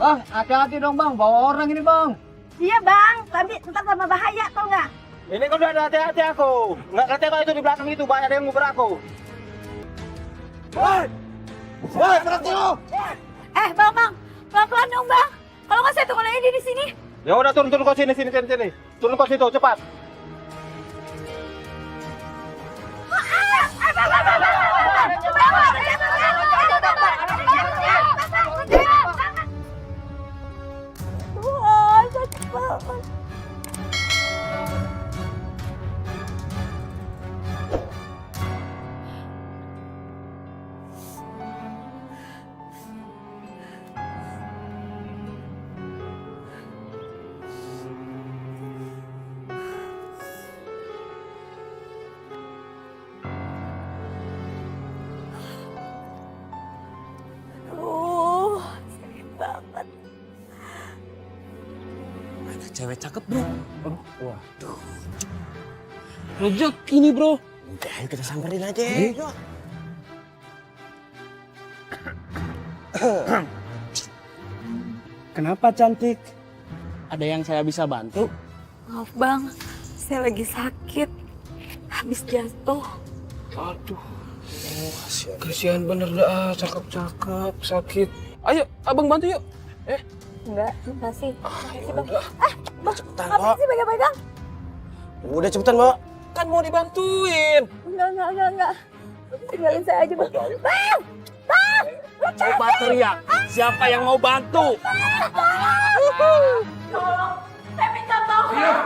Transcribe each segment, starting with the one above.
Ah, hati-hati dong bang, bawa orang ini bang. Iya bang, tapi ntar sama bahaya tau nggak? Ini kan udah ada hati-hati aku. Nggak ngerti kalau itu di belakang itu banyak yang nguber aku. Woi, woi, berhenti lo. Bang, pelan-pelan dong bang. Kalau nggak saya tunggu aja di sini. Ya udah turun kau sini. Turun kau situ cepat. Wah, sakit banget. Sakit banget. Ada cewek cakep bro. Waduh. Rezeki nih bro. Udah, ayo kita samperin aja. Yuk. Kenapa cantik? Ada yang saya bisa bantu? Maaf bang, saya lagi sakit. Habis jatuh. Aduh. Kasihan bener dah, cakep-cakep, sakit. Ayo, abang bantu yuk. Enggak, makasih. Makasih bang. Bang, Cepetan, apa Mbak. sih pegang-pegang? Udah cepetan, Mbak. Kan mau dibantuin. Enggak. Tinggalin saya aja bang. Bang! Coba teriak, siapa yang mau bantu? Tolong, saya minta tolong.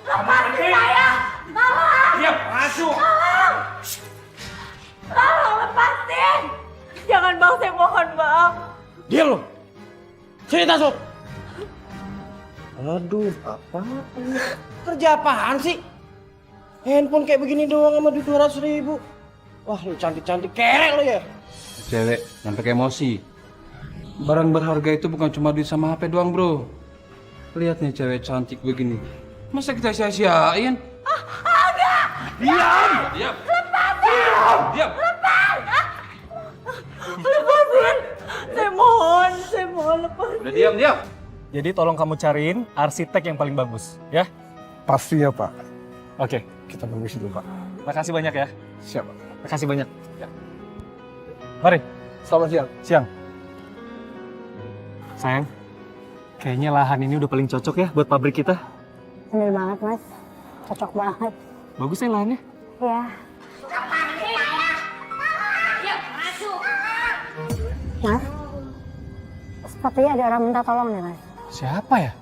Lepasin saya. Tolong. Diam, masuk. Tolong lepasin. Jangan bang, saya mohon bang. Diam lo. Sini tasuk. Aduh, apa? Kerja apaan sih? Handphone kayak begini doang sama duit 200.000. Wah, lu cantik-cantik kerek lo ya. Cewek, jangan pakai emosi. Barang berharga itu bukan cuma duit sama HP doang, bro. Lihat nih cewek cantik begini. Masa kita sia-siain? Enggak. Diam! Diam! Diam! Lepasin. Saya mohon lepasin. Udah diam! Jadi tolong kamu cariin arsitek yang paling bagus, ya? Pastinya Pak, Oke, kita permisi dulu Pak. makasih banyak ya. Siap Pak. Makasih banyak. Ya. Mari, Selamat siang. siang. Sayang, kayaknya lahan ini udah paling cocok ya buat pabrik kita. Bener banget mas, cocok banget. Bagus ya lahannya? Ya. Mas, sepertinya ada orang minta tolong nih mas. Siapa ya?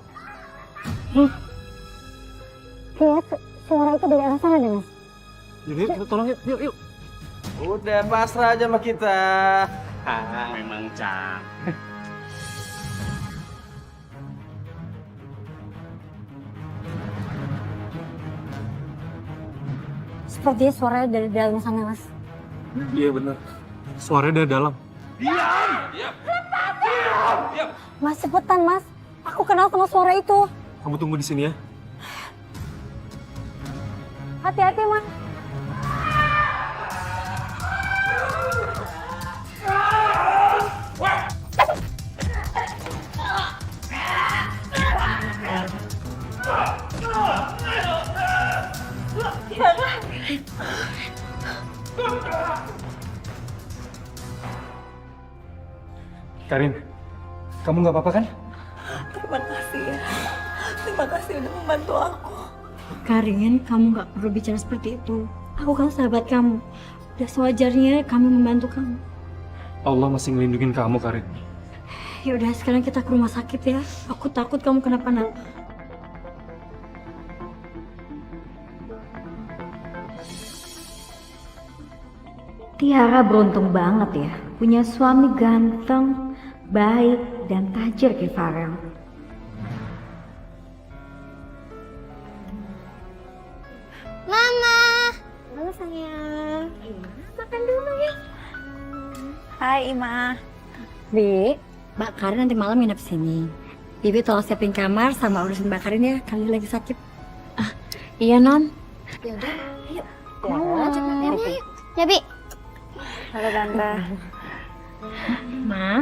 Lihat, suara itu dari arah sana deh mas. Yuk, kita tolong yuk. Udah pasrah aja sama kita. Memang cakep. Sepertinya suaranya dari dalam sana mas. Iya bener. Suaranya dari dalam. Mas cepetan mas, aku kenal sama suara itu. Kamu tunggu di sini ya. Hati-hati mas. Karin, kamu nggak apa-apa kan? Terima kasih ya. Terima kasih udah membantu aku. Karin, kamu gak perlu bicara seperti itu. Aku kan sahabat kamu. Udah sewajarnya kami membantu kamu. Allah masih ngelindungin kamu, Karin. Ya udah sekarang kita ke rumah sakit ya. Aku takut kamu kenapa-napa. Tiara beruntung banget ya. Punya suami ganteng, baik, dan tajir kayak Farel. Mama. Halo sayang. Makan dulu ya. Hai Ima. Bi, Mbak Karin nanti malam nginep sini. Bibi tolong siapin kamar sama urusin Mbak Karin ya, kali lagi sakit. Iya Non. Ya udah, yuk. Mau lanjut makannya yuk. Ya, Bi. Halo Tante. Ma,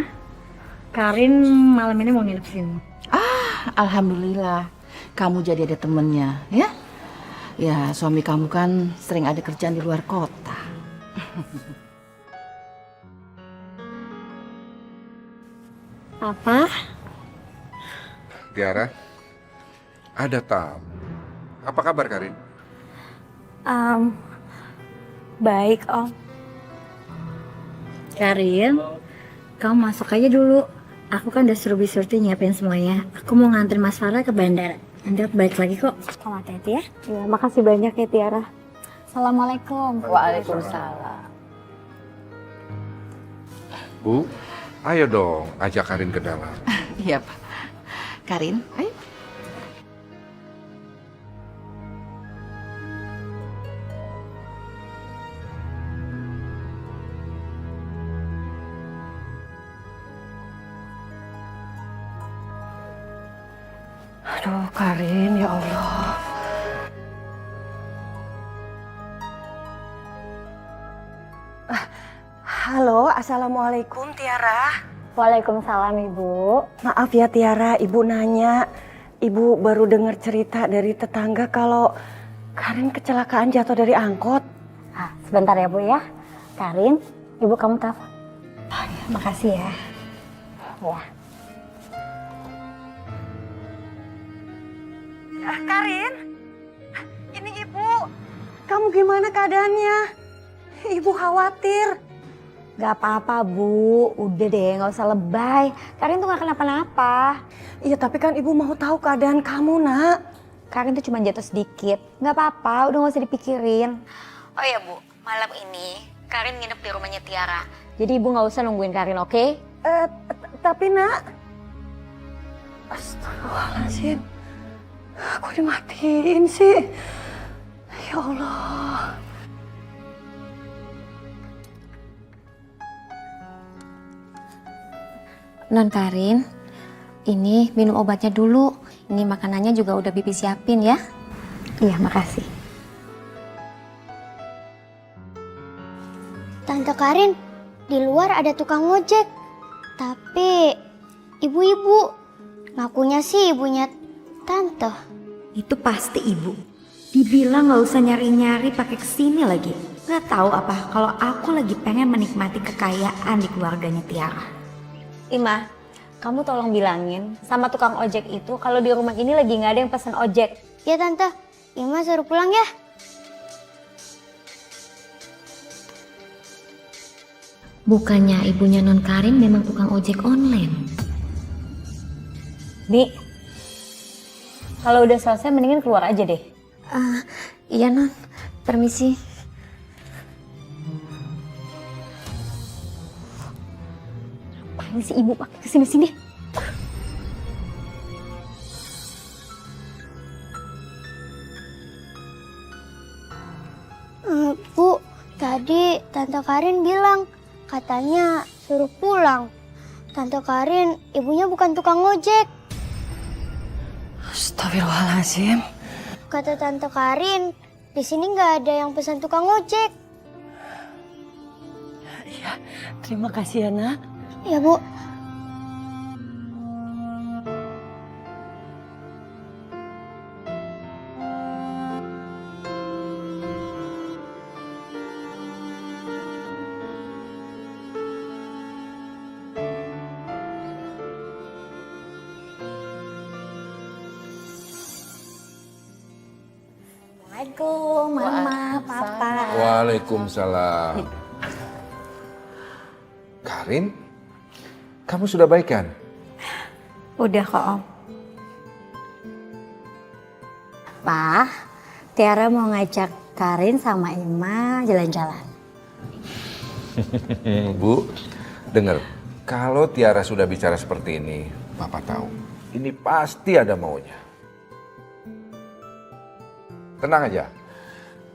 Karin malam ini mau nginep sini. Alhamdulillah, kamu jadi ada temennya, ya? Ya, suami kamu kan sering ada kerjaan di luar kota. Apa? Tiara, ada tamu. Apa kabar Karin? Baik, Om. Karin, kamu masuk aja dulu. Aku kan udah suruh Bisurti nyiapin semuanya. Aku mau nganterin Mas Farah ke bandara. Nanti aku balik lagi kok. Kamu hati-hati ya. Ya, makasih banyak ya Tiara. Assalamualaikum. Waalaikumsalam. Bu, ayo dong ajak Karin ke dalam. Iya, Pak. Karin, ayo. Aduh, Karin, ya Allah. Halo, Assalamualaikum Tiara. Waalaikumsalam, Ibu. Maaf ya Tiara, Ibu nanya. Ibu baru dengar cerita dari tetangga kalau Karin kecelakaan jatuh dari angkot. Sebentar ya, Bu ya. Karin, Ibu kamu telepon. Makasih ya. Ya. Karin, ini Ibu. Kamu gimana keadaannya? Ibu khawatir. Gak apa-apa, Bu. Udah deh, gak usah lebay. Karin tuh gak kenapa-napa. Iya, tapi kan Ibu mau tahu keadaan kamu, Nak. Karin tuh cuma jatuh sedikit. Gak apa-apa, udah gak usah dipikirin. Oh iya, Bu. Malam ini Karin nginep di rumahnya Tiara. Jadi Ibu gak usah nungguin Karin, oke? Tapi Nak. Astagfirullahaladzim. Aku dimatiin sih. Ya Allah. Non Karin, ini minum obatnya dulu. Ini makanannya juga udah Bibi siapin ya. Iya, makasih. Tante Karin, di luar ada tukang ojek. Tapi ibu-ibu, ngakunya sih ibunya Tante. Itu pasti Ibu. Dibilang gak usah nyari-nyari pakai kesini lagi. Gak tahu apa kalau aku lagi pengen menikmati kekayaan di keluarganya Tiara. Ima, kamu tolong bilangin sama tukang ojek itu kalau di rumah ini lagi gak ada yang pesan ojek. Ya Tante, Ima suruh pulang ya. Bukannya ibunya Non Karin memang tukang ojek online? Bi, kalau udah selesai mendingan keluar aja deh. Iya Non, permisi. Apaan sih Ibu pakai kesini-sini? Bu, tadi Tante Karin bilang katanya suruh pulang. Tante Karin, ibunya bukan tukang ojek. Astagfirullahaladzim. Kata Tante Karin, di sini nggak ada yang pesan tukang ojek. Iya, terima kasih ya, Nak. Ya, Bu. Assalamualaikum, Mama, Papa. Waalaikumsalam. Karin, kamu sudah baik kan? Udah kok, Om. Pa, Tiara mau ngajak Karin sama Ima jalan-jalan. Bu, dengar. Kalau Tiara sudah bicara seperti ini, Papa tahu. Ini pasti ada maunya. Tenang aja.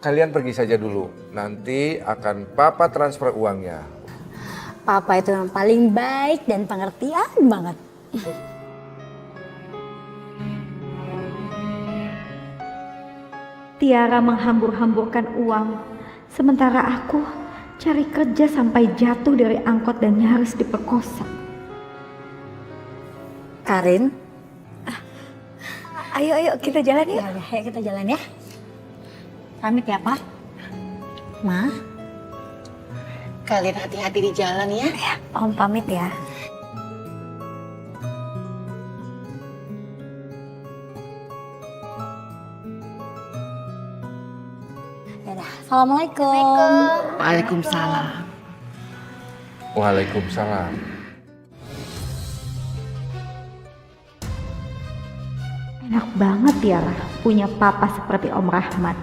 Kalian pergi saja dulu. Nanti akan Papa transfer uangnya. Papa itu yang paling baik dan pengertian banget. Tiara menghambur-hamburkan uang, sementara aku cari kerja sampai jatuh dari angkot dan nyaris diperkosa. Karin. Ayo kita jalan yuk. Ayo kita jalan ya. Pamit ya, Pak. Ma. Kalian hati-hati di jalan ya. Om pamit ya. Dadah. Assalamualaikum. Waalaikumsalam. Waalaikumsalam. Enak banget Tiara punya papa seperti Om Rahmat.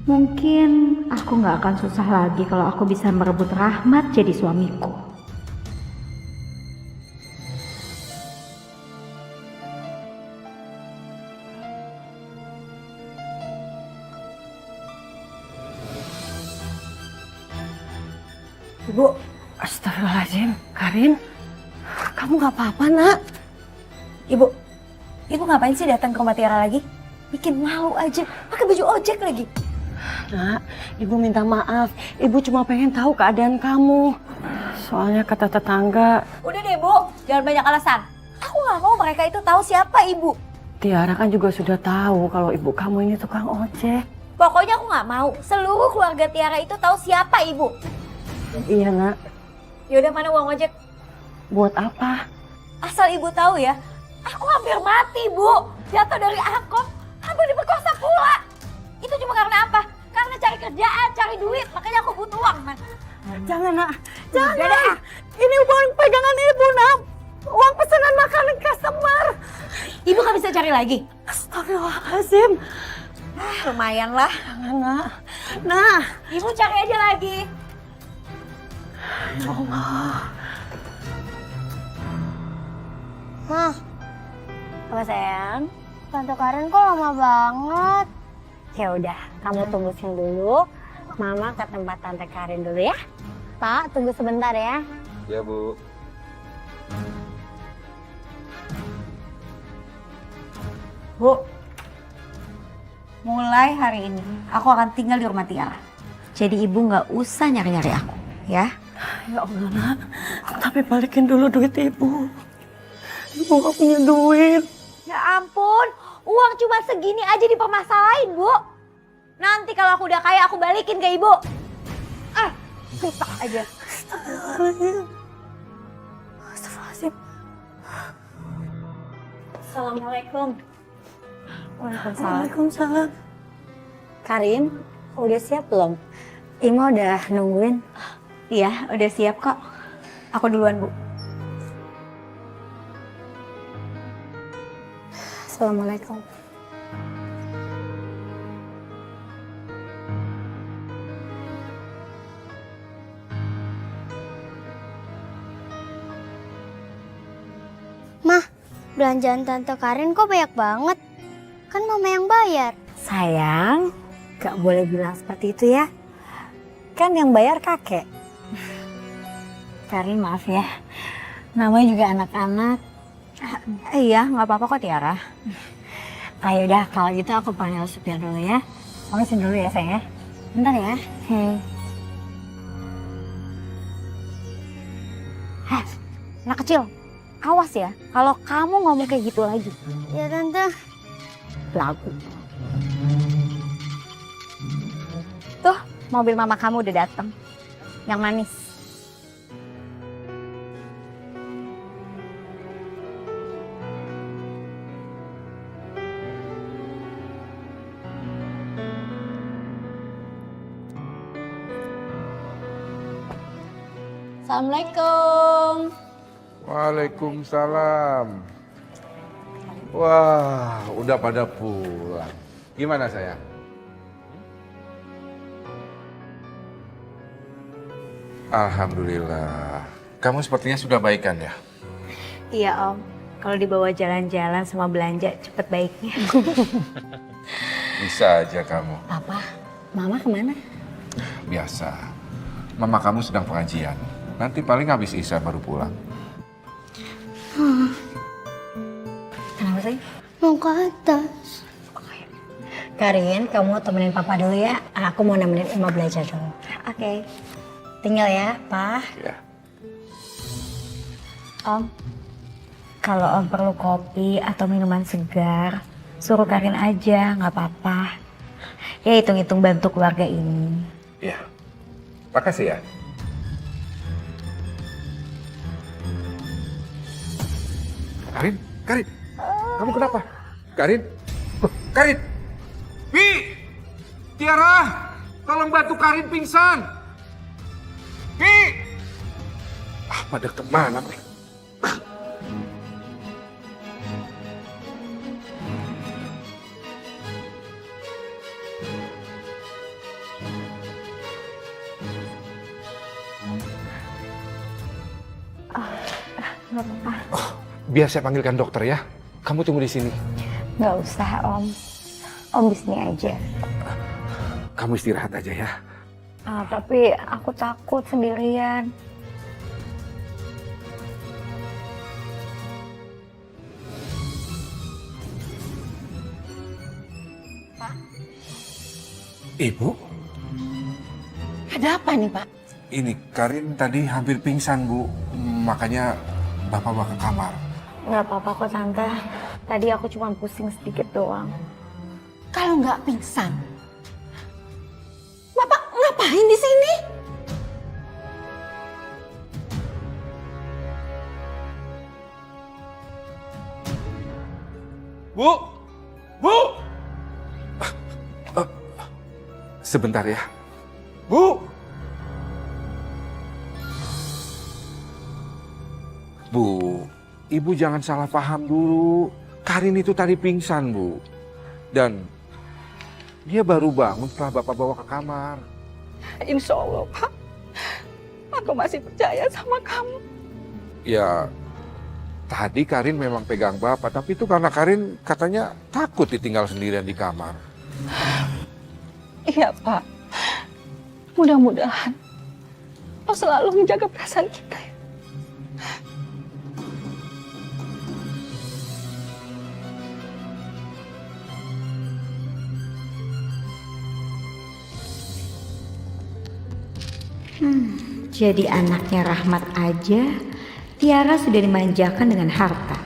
Mungkin aku nggak akan susah lagi kalau aku bisa merebut Rahmat jadi suamiku. Ibu, astagfirullahaladzim. Karin, kamu gak apa-apa, nak? Ibu ngapain sih datang ke rumah Tiara lagi? Bikin malu aja, pakai baju ojek lagi. Nak, ibu minta maaf. Ibu cuma pengen tahu keadaan kamu. Soalnya kata tetangga, Udah deh Bu, jangan banyak alasan. Aku nggak mau mereka itu tahu siapa ibu. Tiara kan juga sudah tahu kalau ibu kamu ini tukang ojek. Pokoknya aku nggak mau seluruh keluarga Tiara itu tahu siapa ibu. Iya, nak. Yaudah, mana uang ojek? Buat apa? Asal ibu tahu ya, aku hampir mati Bu. Jatuh dari angkot, hampir diperkosa pula. Itu cuma karena apa? Karena cari kerjaan, cari duit, makanya aku butuh uang, Man. Jangan, nak. Jangan. Ini uang pegangan ibu, nak. Uang pesanan makanan customer. Ibu kan bisa cari lagi. Astagfirullahaladzim. Lumayan lah. Jangan, nak. Nah. Ibu cari aja lagi. Ya Allah. Mah, Apa sayang? Tante Karen kok lama banget? Ya udah, kamu tunggu sini dulu. Mama ke tempat Tante Karin dulu ya. Pak, tunggu sebentar ya. Ya, Bu. Bu, mulai hari ini aku akan tinggal di rumah Tiara. Jadi ibu nggak usah nyari-nyari aku, ya? Ya Allah, nak. Tapi balikin dulu duit ibu. Ibu gak punya duit. Ya ampun, uang cuma segini aja dipermasalahin, Bu. Nanti kalau aku udah kaya, aku balikin ke ibu. Bisa aja. Astagfirullahaladzim. Assalamualaikum. Waalaikumsalam. Karin, udah siap belum? Ima udah nungguin. Iya, udah siap kok. Aku duluan, Bu. Assalamualaikum. Mah, belanjaan Tante Karen kok banyak banget? Kan Mama yang bayar. Sayang, gak boleh bilang seperti itu ya. Kan yang bayar kakek. Karin maaf ya, namanya juga anak-anak. Iya, nggak apa-apa kok Tiara. Ayo udah, kalau gitu aku panggil supir dulu ya. Kamu sini dulu ya sayang ya. Bentar ya. Anak kecil, awas ya. Kalau kamu ngomong kayak gitu lagi. Ya Tante. Lagu. Tuh, mobil mama kamu udah datang. Yang manis. Assalamualaikum. Waalaikumsalam. Wah, udah pada pulang. Gimana sayang? Alhamdulillah. Kamu sepertinya sudah baikan ya? Iya Om, kalau dibawa jalan-jalan sama belanja cepet baiknya. Bisa aja kamu. Papa, Mama kemana? Biasa. Mama kamu sedang pengajian. Nanti paling habis Isya baru pulang. Kenapa sih? Mau ke atas. Karin, kamu temenin Papa dulu ya. Aku mau nemenin Ima belajar dulu. Oke. Tinggal ya, Pa. Ya. Om, Kalau Om perlu kopi atau minuman segar, suruh Karin aja, nggak apa-apa. Ya hitung-hitung bantu keluarga ini. Ya, makasih ya. Karin, Karin, kamu kenapa? Karin, loh, Karin, Pi, Tiara, tolong bantu Karin pingsan. Pi, pada kemana nih? Nggak apa-apa. Biar saya panggilkan dokter ya. Kamu tunggu di sini. Nggak usah Om. Om di sini aja. Kamu istirahat aja ya. Tapi aku takut sendirian. Ibu, Ada apa nih, Pak? ini Karin tadi hampir pingsan, Bu. Makanya Bapak bawa ke kamar. Nggak apa-apa kok Tante. Tadi aku cuma pusing sedikit doang. Kalau nggak pingsan, Bapak ngapain di sini? Bu! Bu! Sebentar ya. Bu! Bu, Ibu jangan salah paham dulu. Karin itu tadi pingsan, Bu. Dan dia baru bangun setelah Bapak bawa ke kamar. Insya Allah, Pak. Aku masih percaya sama kamu. Ya, tadi Karin memang pegang Bapak, tapi itu karena Karin katanya takut ditinggal sendirian di kamar. Iya, Pak. Mudah-mudahan Allah selalu menjaga perasaan kita. Jadi anaknya Rahmat aja, Tiara sudah dimanjakan dengan harta.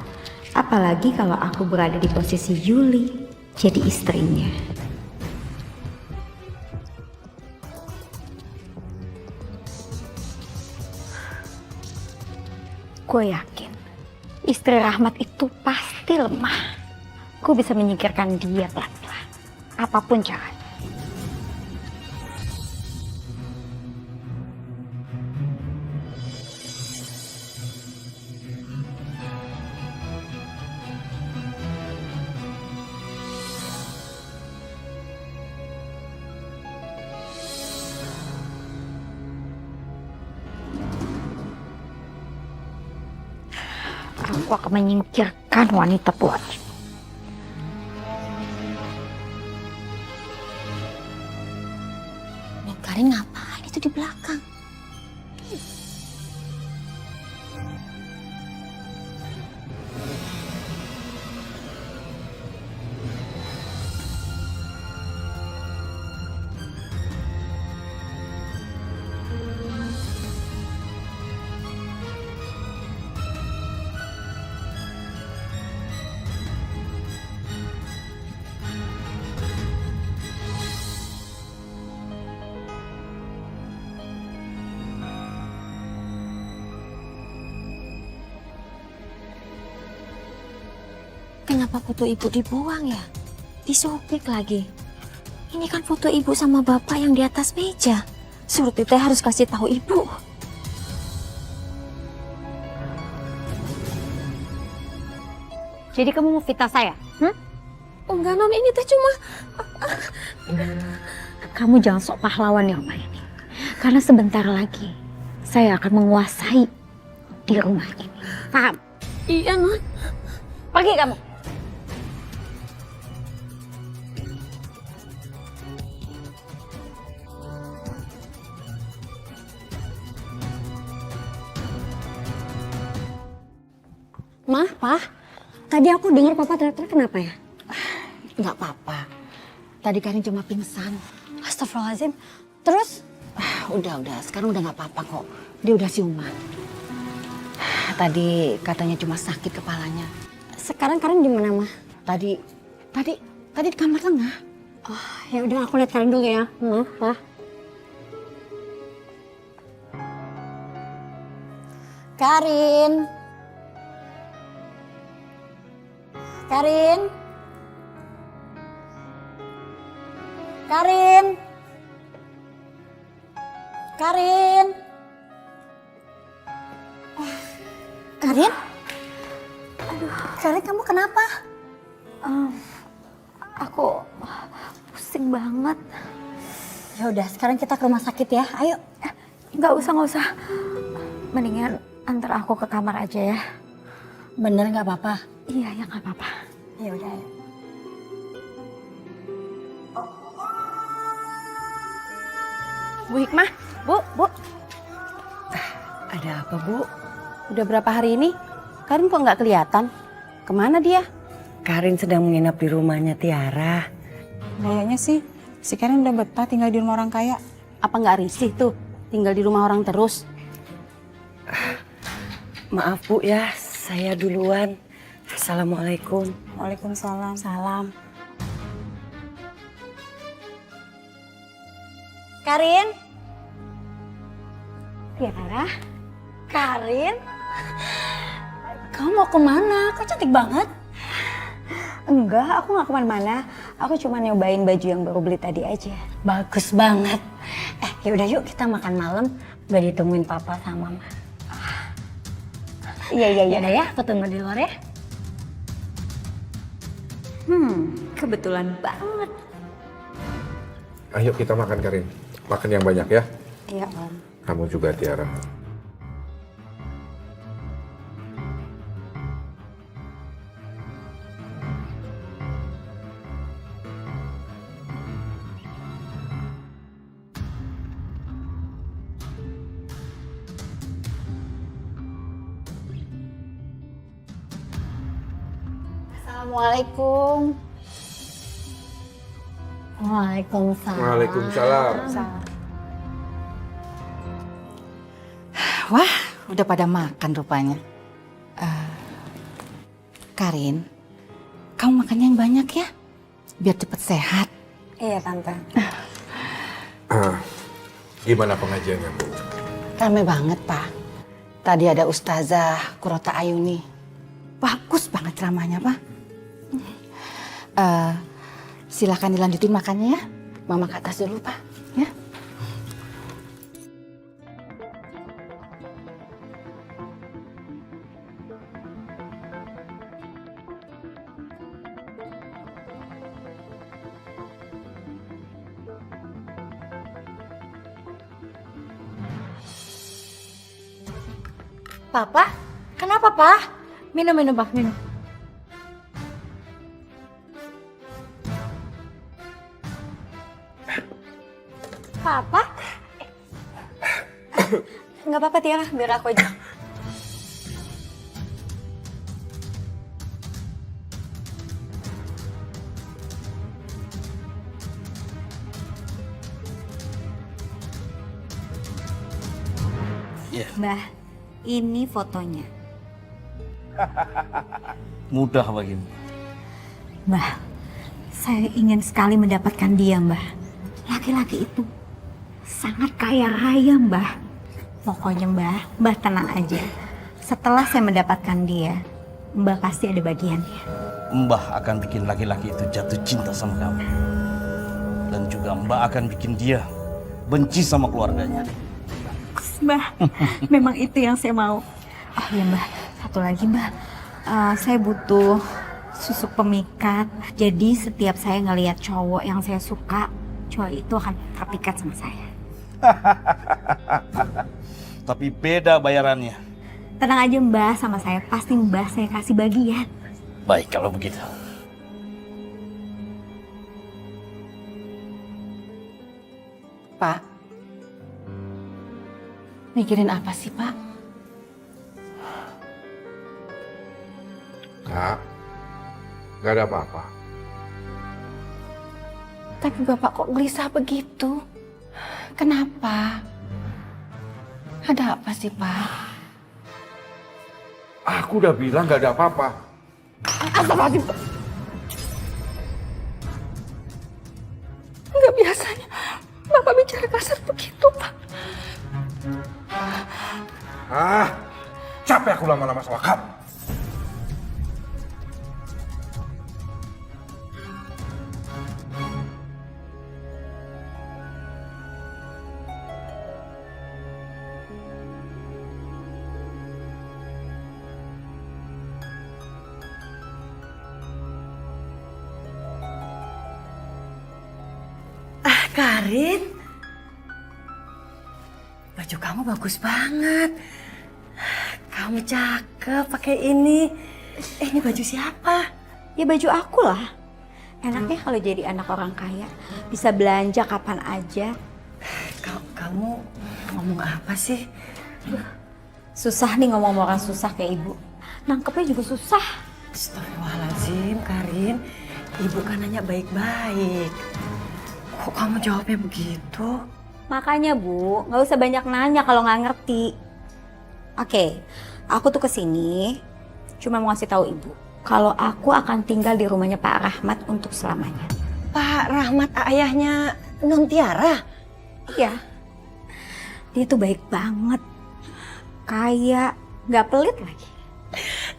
Apalagi kalau aku berada di posisi Yuli, jadi istrinya. Gue yakin, istri Rahmat itu pasti lemah. Gue bisa menyingkirkan dia pelan-pelan, apapun caranya. Aku akan menyingkirkan wanita tua. Karin ngapain itu di belakang? Kenapa foto ibu dibuang ya? Disobek lagi. Ini kan foto ibu sama bapak yang di atas meja. Surti teh harus kasih tahu ibu. Jadi kamu mau fitnah saya? Enggak non, ini teh cuma... Kamu jangan sok pahlawan ya Oma ini. Karena sebentar lagi saya akan menguasai di rumah ini. Paham? Iya non. Pergi kamu. Ma, Pa, tadi aku dengar Papa teriak-teriak, kenapa ya? Nggak apa-apa. Tadi Karin cuma pingsan. Astagfirullahaladzim. Terus? Udah. Sekarang udah nggak apa-apa kok. Dia udah siuman. Tadi katanya cuma sakit kepalanya. Sekarang Karin di mana, Ma? Tadi di kamar tengah. Oh, ya udah aku lihat Karin dulu ya, Ma, Pa. Karin. Karin. Karin. Karin. Karin? Aduh, Karin kamu kenapa? Aku pusing banget. Ya udah, sekarang kita ke rumah sakit ya. Ayo. Nggak usah. Mendingan antar aku ke kamar aja ya. Bener nggak apa-apa? Iya, ya nggak apa-apa. Ya udah. Ayo. Bu Hikmah, Bu. Ada apa, Bu? Udah berapa hari ini? Karin kok nggak kelihatan? Kemana dia? Karin sedang menginap di rumahnya Tiara. Kayaknya sih si Karin udah betah tinggal di rumah orang kaya. Apa nggak risih tuh tinggal di rumah orang terus? Maaf Bu ya, saya duluan. Assalamualaikum. Waalaikumsalam. Salam. Karin? Tiara? Karin? Kamu mau kemana? Kok cantik banget? Enggak, aku nggak kemana-mana. Aku cuma nyobain baju yang baru beli tadi aja. Bagus banget. Yaudah yuk kita makan malam. Udah ditungguin Papa sama Mama. Iya. Yaudah ya, aku tunggu di luar ya. Kebetulan banget. Ayo kita makan, Karin. Makan yang banyak ya. Iya, Om. Kamu juga, Tiara. Assalamualaikum. Waalaikumsalam. Waalaikumsalam. Wah, udah pada makan rupanya. Karin, kamu makannya yang banyak ya, biar cepet sehat. Iya, Tante. Gimana pengajiannya, Bu? Rame banget, Pak. Tadi ada Ustazah Kurota Ayuni. Bagus banget ceramahnya, Pak. Silakan dilanjutin makannya ya. Mama ke atas dulu, Pak. Ya. Papa? Kenapa, Pak? Minum, Pak. Minum. Papa? Nggak apa-apa, Tiara. Biar aku aja. Mbah, ini fotonya. Mudah bagimu. Mbah, saya ingin sekali mendapatkan dia, Mbah. Laki-laki itu sangat kaya raya, Mbah. Pokoknya Mbah tenang aja. Setelah saya mendapatkan dia, Mbah pasti ada bagiannya. Mbah akan bikin laki-laki itu jatuh cinta sama kamu. Dan juga Mbah akan bikin dia benci sama keluarganya. Mbah, memang itu yang saya mau. Oh iya Mbah, satu lagi Mbah. Saya butuh susuk pemikat. Jadi setiap saya ngelihat cowok yang saya suka, cowok itu akan terpikat sama saya. Tapi beda bayarannya. Tenang aja Mbah, sama saya pasti Mbah saya kasih bagian. Baik kalau begitu. Pak, mikirin apa sih, Pak? Kak, gak ada apa-apa. Tapi Bapak kok gelisah begitu? Kenapa? Ada apa sih, Pak? Aku udah bilang gak ada apa-apa. Astagfirullahaladzim. Nggak biasanya Bapak bicara kasar begitu, Pak. Capek aku lama-lama sama kamu. Karin, baju kamu bagus banget. Kamu cakep pakai ini. Ini baju siapa? Ya baju aku lah. Enaknya kalau jadi anak orang kaya, bisa belanja kapan aja. Kamu ngomong apa sih? Susah nih ngomong orang susah kayak ibu. Nangkepnya juga susah. Astagfirullahaladzim, Karin. Ibu kan nanya baik-baik. Kok kamu jawabnya begitu? Makanya Bu, nggak usah banyak nanya kalau nggak ngerti. Oke, aku tuh kesini cuma mau ngasih tahu ibu kalau aku akan tinggal di rumahnya Pak Rahmat untuk selamanya. Pak Rahmat ayahnya Non Tiara? Iya, dia tuh baik banget, kaya, nggak pelit lagi.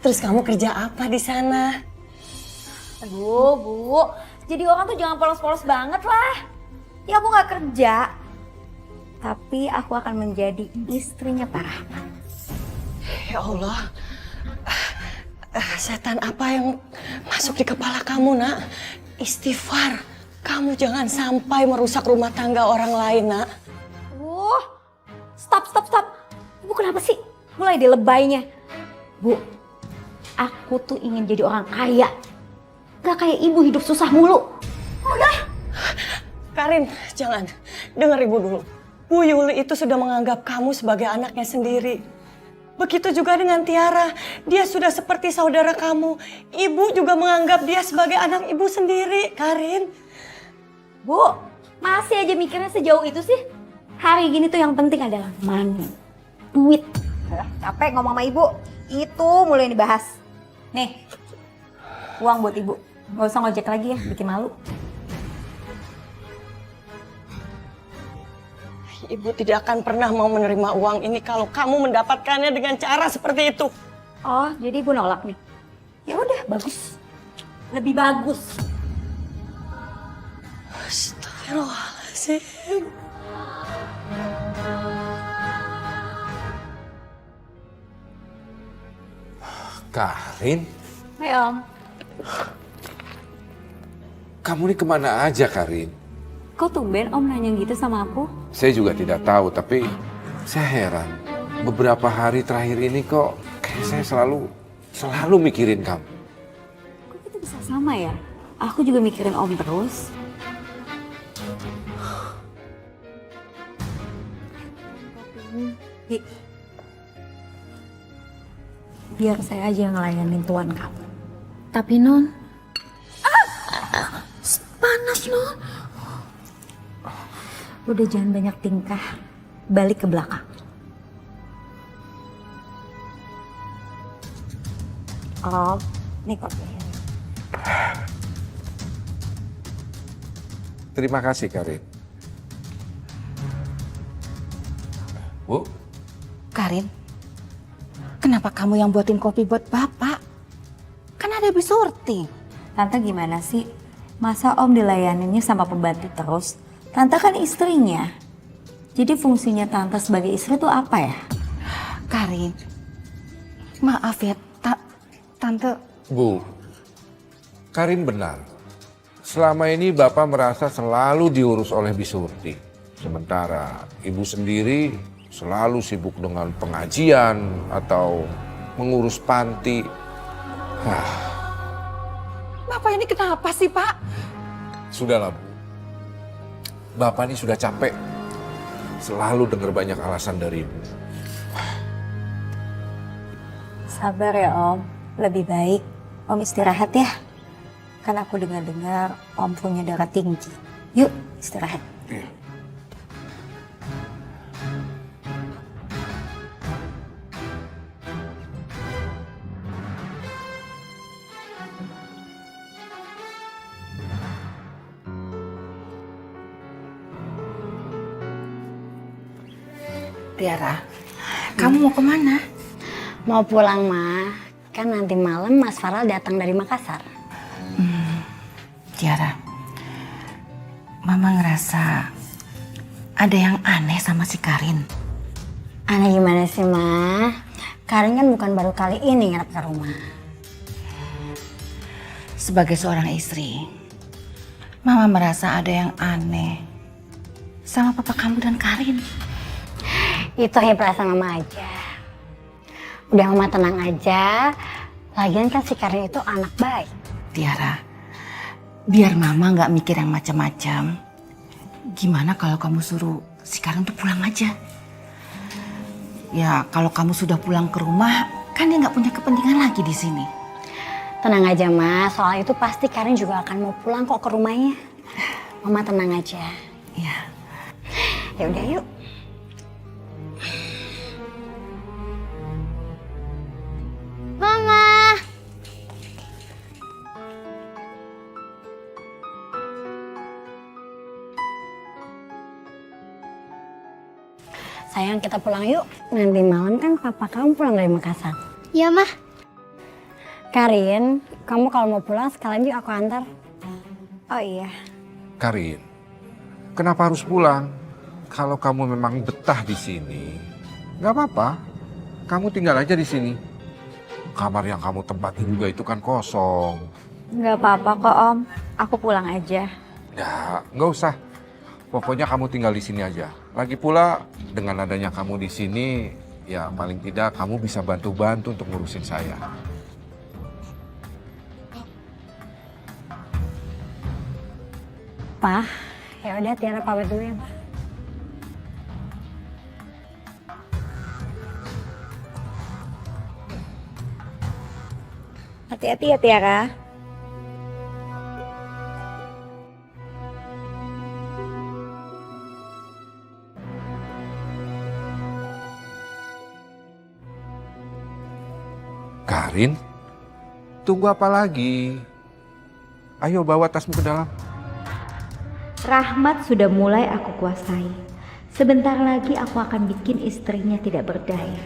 Terus kamu kerja apa di sana? Aduh Bu, jadi orang tuh jangan polos-polos banget lah. Ya aku nggak kerja, tapi aku akan menjadi istrinya Pak Rahmat. Ya Allah, setan apa yang masuk di kepala kamu, Nak? Istighfar, kamu jangan sampai merusak rumah tangga orang lain, Nak. Stop. Ibu kenapa sih? Mulai dilebaynya. Bu, aku tuh ingin jadi orang kaya. Gak kayak ibu hidup susah mulu. Udah. Karin, jangan. Dengar ibu dulu. Bu Yuli itu sudah menganggap kamu sebagai anaknya sendiri. Begitu juga dengan Tiara. Dia sudah seperti saudara kamu. Ibu juga menganggap dia sebagai anak ibu sendiri, Karin. Bu, masih aja mikirnya sejauh itu sih? Hari gini tuh yang penting adalah money. Duit. Capek ngomong sama ibu. Itu mulai dibahas. Nih, uang buat ibu. Gak usah ngojek lagi ya, bikin malu. Ibu tidak akan pernah mau menerima uang ini kalau kamu mendapatkannya dengan cara seperti itu. Oh, jadi ibu nolak nih? Ya udah, bagus. Lebih bagus. Astagfirullahaladzim. Karin, Hai Om. kamu ini kemana aja, Karin? Kok tumben Om nanya gitu sama aku? Saya juga tidak tahu, tapi saya heran. Beberapa hari terakhir ini kok kayak saya selalu mikirin kamu. Kok kita bisa sama ya? Aku juga mikirin Om terus. Biar saya aja yang ngelayanin tuan kamu. Tapi Non, Panas Non. Udah jangan banyak tingkah. Balik ke belakang. Om, nih kopi. Terima kasih, Karin. Bu, Karin, kenapa kamu yang buatin kopi buat Bapak? Kan ada Bu Surti. Tante gimana sih? Masa Om dilayaninnya sama pembantu terus? Tante kan istrinya. Jadi fungsinya Tante sebagai istri itu apa ya? Karin, maaf ya, Tante. Bu, Karin benar. Selama ini Bapak merasa selalu diurus oleh Bisurti. Sementara Ibu sendiri selalu sibuk dengan pengajian atau mengurus panti. Bapak ini kenapa sih, Pak? Sudahlah, Bu. Bapak ini sudah capek. Selalu dengar banyak alasan dari Ibu. Sabar ya Om. Lebih baik Om istirahat ya. Kan aku dengar-dengar Om punya darah tinggi. Yuk istirahat. Iya. Tiara, kamu mau kemana? Mau pulang, Ma. Kan nanti malam Mas Farel datang dari Makassar. Tiara, Mama ngerasa ada yang aneh sama si Karin. Aneh gimana sih, Ma? Karin kan bukan baru kali ini nginep ke rumah. Sebagai seorang istri, Mama merasa ada yang aneh sama papa kamu dan Karin. Itu hanya perasaan Mama aja. Udah Mama tenang aja. Lagian kan si Karin itu anak baik. Tiara, biar Mama nggak mikir yang macam-macam. Gimana kalau kamu suruh si Karin untuk pulang aja? Ya kalau kamu sudah pulang ke rumah, kan dia nggak punya kepentingan lagi di sini. Tenang aja, Ma. Soal itu pasti Karin juga akan mau pulang kok ke rumahnya. Mama tenang aja. Ya. Ya udah yuk. Mama. Sayang, kita pulang yuk. Nanti malam kan papa kamu pulang dari Makassar. Iya, Mah. Karin, kamu kalau mau pulang sekalian juga aku antar. Oh iya. Karin, kenapa harus pulang? Kalau kamu memang betah di sini, nggak apa-apa. Kamu tinggal aja di sini. Kamar yang kamu tempatin juga itu kan kosong. Nggak apa-apa kok Om, aku pulang aja. Ya, nggak usah. Pokoknya kamu tinggal di sini aja. Lagi pula dengan adanya kamu di sini, ya paling tidak kamu bisa bantu-bantu untuk ngurusin saya. Pa, ya udah Tiara pamit dulu ya, Pa. Hati-hati ya Tiara. Karin, tunggu apa lagi? Ayo bawa tasmu ke dalam. Rahmat sudah mulai aku kuasai. Sebentar lagi aku akan bikin istrinya tidak berdaya.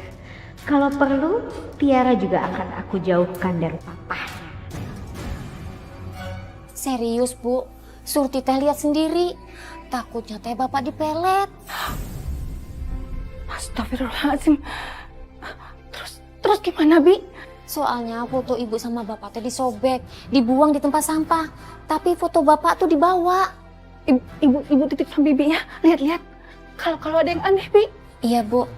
Kalau perlu, Tiara juga akan aku jauhkan dari papahnya. Serius, Bu. Surti teh lihat sendiri. Takutnya teh Bapak dipelet. Astagfirullahaladzim. Terus gimana, Bi? Soalnya foto ibu sama bapak teh disobek, dibuang di tempat sampah. Tapi foto bapak tuh dibawa. Ibu titip sama Bibi ya. Lihat-lihat. Kalau ada yang aneh, Bi. Iya, Bu.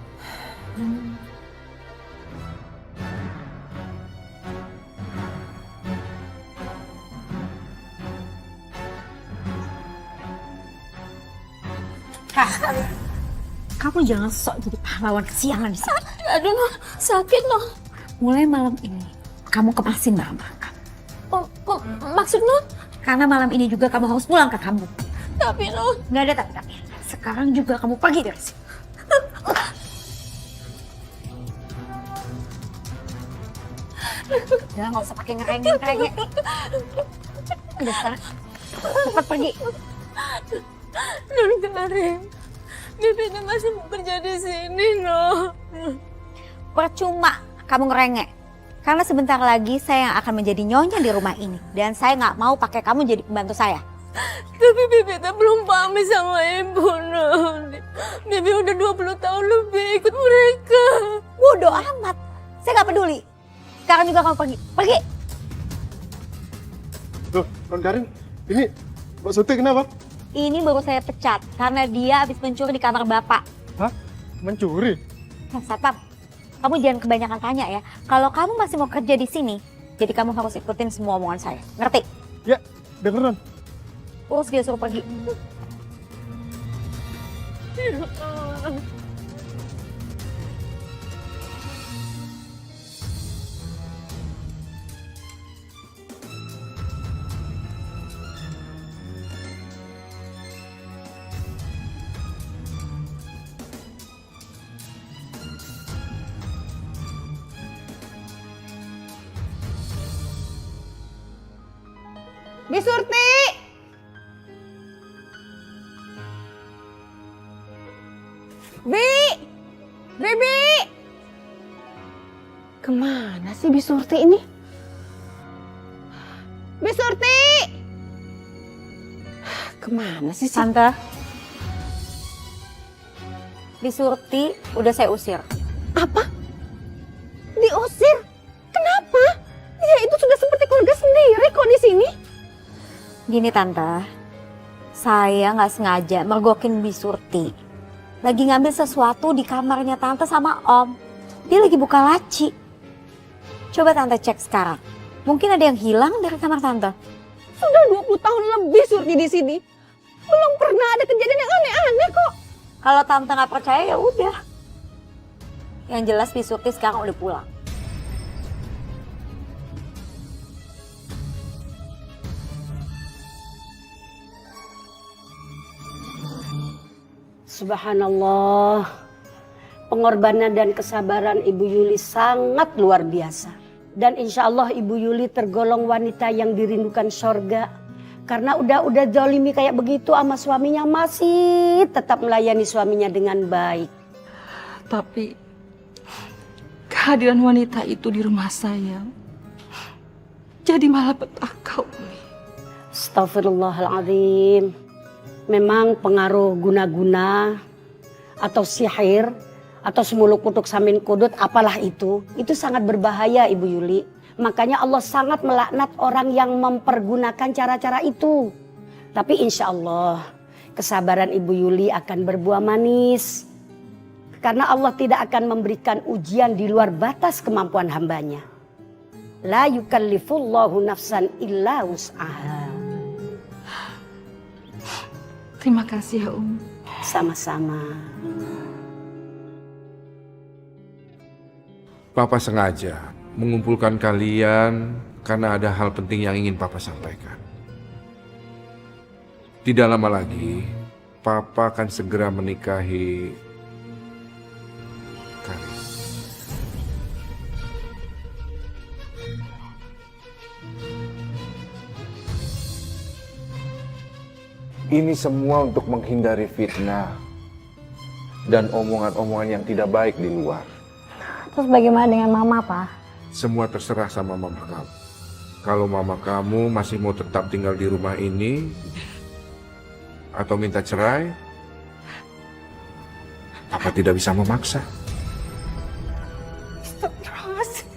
Kamu jangan sok jadi pahlawan kesiangan di sini. Aduh, no, sakit no. Mulai malam ini, kamu kemasin barang-barang kamu. Maksudnya? Karena malam ini juga kamu harus pulang ke kamu. Tapi no. Nggak ada tapi. Sekarang juga kamu pergi dari sini. Udah nggak usah pakai ngerengek. Udah sekarang, cepat pergi. Nun Karin, Bibi ini masih mau kerja di sini, no. Percuma kamu ngerengek. Karena sebentar lagi saya yang akan menjadi nyonya di rumah ini. Dan saya nggak mau pakai kamu jadi pembantu saya. Tapi Bibi tak belum pamit sama ibu, Nun. Bibi udah 20 tahun lebih ikut mereka. Bodoh amat. Saya nggak peduli. Sekarang juga kamu pergi. Pergi. Loh, Non Karin, ini Mbak Surti kenapa? Ini baru saya pecat karena dia habis mencuri di kamar Bapak. Hah? Mencuri? Satpam, kamu jangan kebanyakan tanya ya. Kalau kamu masih mau kerja di sini, jadi kamu harus ikutin semua omongan saya. Ngerti? Ya, dengeran. Urus dia suruh pergi. Bi Surti! Bi! Kemana sih Bisurti ini? Bisurti! Kemana sih? Tante, Bisurti udah saya usir. Apa? Diusir? Kenapa? Dia itu sudah seperti keluarga sendiri kok di sini. Gini Tante, saya nggak sengaja mergokin Bisurti. Lagi ngambil sesuatu di kamarnya Tante sama Om. Dia lagi buka laci. Coba Tante cek sekarang. Mungkin ada yang hilang dari kamar Tante. Sudah 20 tahun lebih Surti di sini. Belum pernah ada kejadian yang aneh-aneh kok. Kalau Tante nggak percaya ya udah. Yang jelas Bisurti sekarang udah pulang. Subhanallah, pengorbanan dan kesabaran Ibu Yuli sangat luar biasa. Dan insya Allah Ibu Yuli tergolong wanita yang dirindukan sorga. Karena udah zalimi kayak begitu sama suaminya, masih tetap melayani suaminya dengan baik. Tapi kehadiran wanita itu di rumah saya jadi malah petaka, Umi. Astagfirullahaladzim. Memang pengaruh guna-guna atau sihir atau semuluk kutuk samin kudut apalah itu sangat berbahaya Ibu Yuli. Makanya Allah sangat melaknat orang yang mempergunakan cara-cara itu. Tapi insya Allah kesabaran Ibu Yuli akan berbuah manis. Karena Allah tidak akan memberikan ujian di luar batas kemampuan hambanya. La yukallifullahu nafsan illa wus'aha. Terima kasih ya Sama-sama. Papa sengaja mengumpulkan kalian karena ada hal penting yang ingin Papa sampaikan. Tidak lama lagi, Papa akan segera menikahi Karin. Ini semua untuk menghindari fitnah dan omongan-omongan yang tidak baik di luar. Terus bagaimana dengan Mama, Pak? Semua terserah sama mama kamu. Kalau mama kamu masih mau tetap tinggal di rumah ini atau minta cerai, Papa tidak bisa memaksa. Astagfirullahaladzim.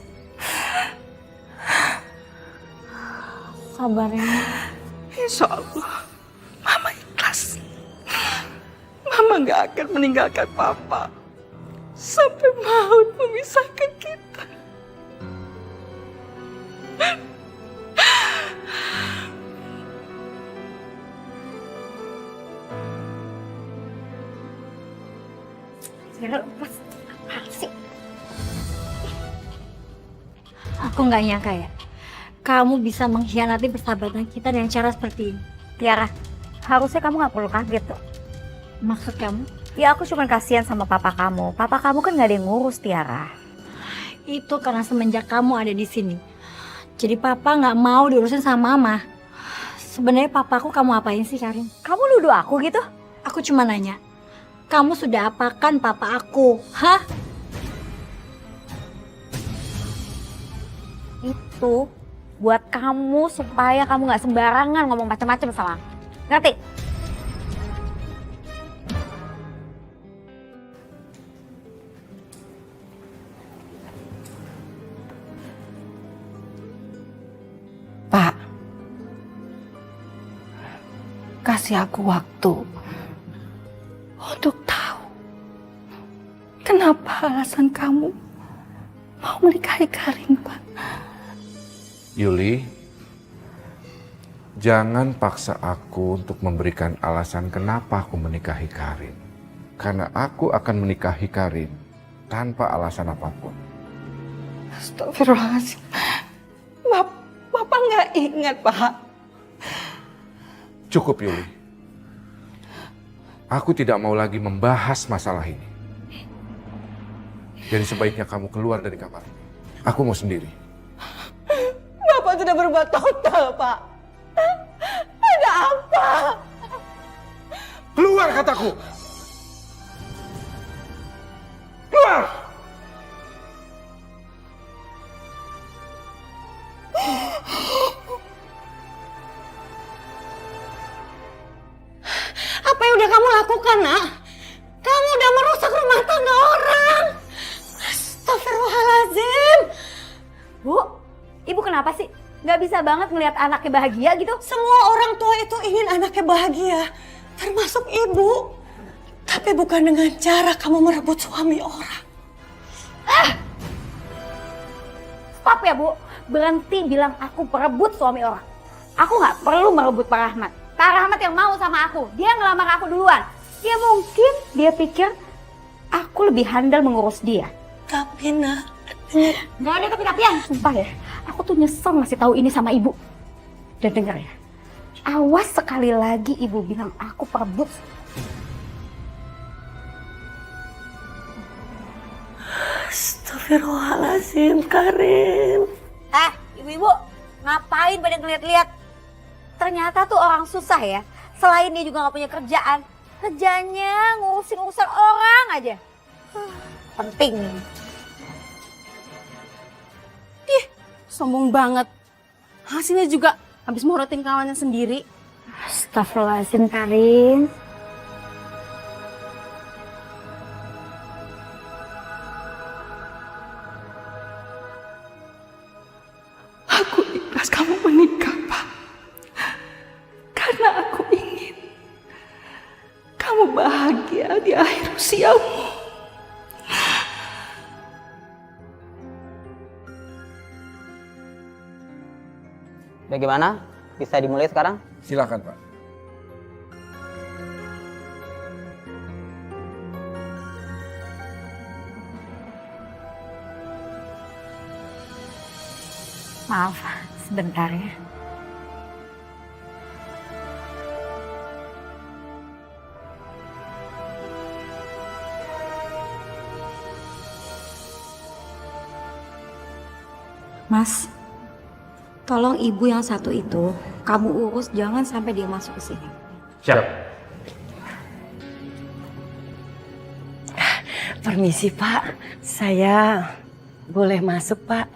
Sabar ya. Insya Allah, Mama ikhlas. Mama gak akan meninggalkan Papa sampai maut memisahkan kita. Aku nggak nyangka ya, kamu bisa mengkhianati persahabatan kita dengan cara seperti ini. Tiara, harusnya kamu nggak perlu kaget tuh. Maksud kamu? Ya aku cuma kasihan sama papa kamu. Papa kamu kan nggak ada yang ngurus, Tiara. Itu karena semenjak kamu ada di sini. Jadi papa nggak mau diurusin sama mama. Sebenarnya papaku kamu apain sih, Karin? Kamu nuduh aku gitu? Aku cuma nanya, kamu sudah apakan papa aku? Hah? Itu buat kamu supaya kamu nggak sembarangan ngomong macam-macam sama aku. Ngerti? Pak, kasih aku waktu untuk tahu kenapa alasan kamu mau menikahi Karin, Pak. Yuli, jangan paksa aku untuk memberikan alasan kenapa aku menikahi Karin. Karena aku akan menikahi Karin tanpa alasan apapun. Astagfirullahaladzim. Bapak nggak ingat, Pak. Cukup, Yuli. Aku tidak mau lagi membahas masalah ini. Jadi sebaiknya kamu keluar dari kamar. Aku mau sendiri. Bapak sudah berbuat total, Pak. Ada apa? Keluar kataku! Keluar! udah kamu lakukan, nak? Kamu udah merusak rumah tangga orang. Astagfirullahaladzim. Bu, ibu kenapa sih? Nggak bisa banget ngelihat anaknya bahagia gitu? Semua orang tua itu ingin anaknya bahagia, termasuk ibu. Tapi bukan dengan cara kamu merebut suami orang. Stop ya, Bu. Berhenti bilang aku perebut suami orang. Aku nggak perlu merebut Pak Rahmat. Pak Rahmat yang mau sama aku. Dia ngelamar aku duluan. Ya mungkin dia pikir aku lebih handal mengurus dia. Tapi nak, nggak ada tapi-tapian. Sumpah ya, aku tuh nyesel ngasih tahu ini sama ibu. Dan dengar ya, awas sekali lagi ibu bilang aku perebut. Astagfirullahaladzim, Karin. Ibu-ibu, ngapain pada ngeliat-liat? Ternyata tuh orang susah ya. Selain dia juga nggak punya kerjaan, kerjanya ngurusin urusan orang aja. Penting. Ih, sombong banget. Hasilnya juga habis morotin kawannya sendiri. Astagfirullahaladzim, Karin. Aku ikhlas kamu menikah, Pak. Karena aku ingin kamu bahagia di akhir usiamu. Bagaimana? Bisa dimulai sekarang? Silakan, Pak. Maaf, sebentar ya. Mas, tolong ibu yang satu itu kamu urus, jangan sampai dia masuk ke sini. Siap. Permisi, Pak. Saya boleh masuk, Pak?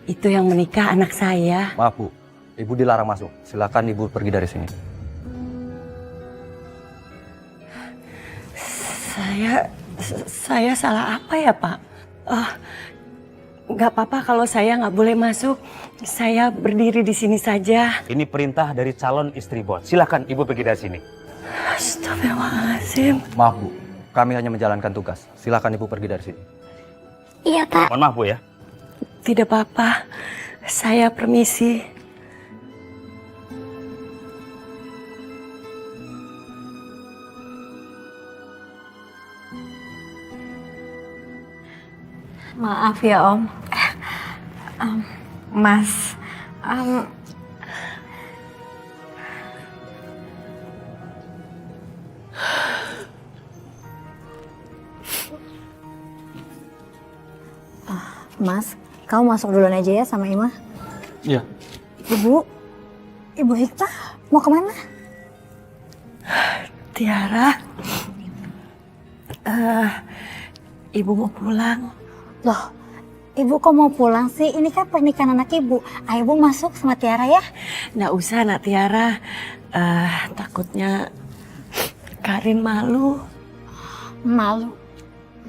Itu yang menikah anak saya. Maaf, Bu. Ibu dilarang masuk. Silakan Ibu pergi dari sini. Saya salah apa ya, Pak? Nggak apa-apa kalau saya nggak boleh masuk. Saya berdiri di sini saja. Ini perintah dari calon istri bos. Silakan Ibu pergi dari sini. Astagfirullahaladzim. Maaf, Bu. Kami hanya menjalankan tugas. Silakan Ibu pergi dari sini. Iya, Pak. Mohon maaf, Bu ya. Tidak apa-apa. Saya permisi. Maaf ya, Om. Mas, Mas, kamu masuk duluan aja ya sama Ima. Iya. Ibu Hikmah mau kemana? Tiara, Ibu mau pulang. Loh, Ibu kok mau pulang sih? Ini kan pernikahan anak Ibu. Ayo Ibu masuk sama Tiara ya. Nggak usah, Nak Tiara. Takutnya Karin malu. Malu?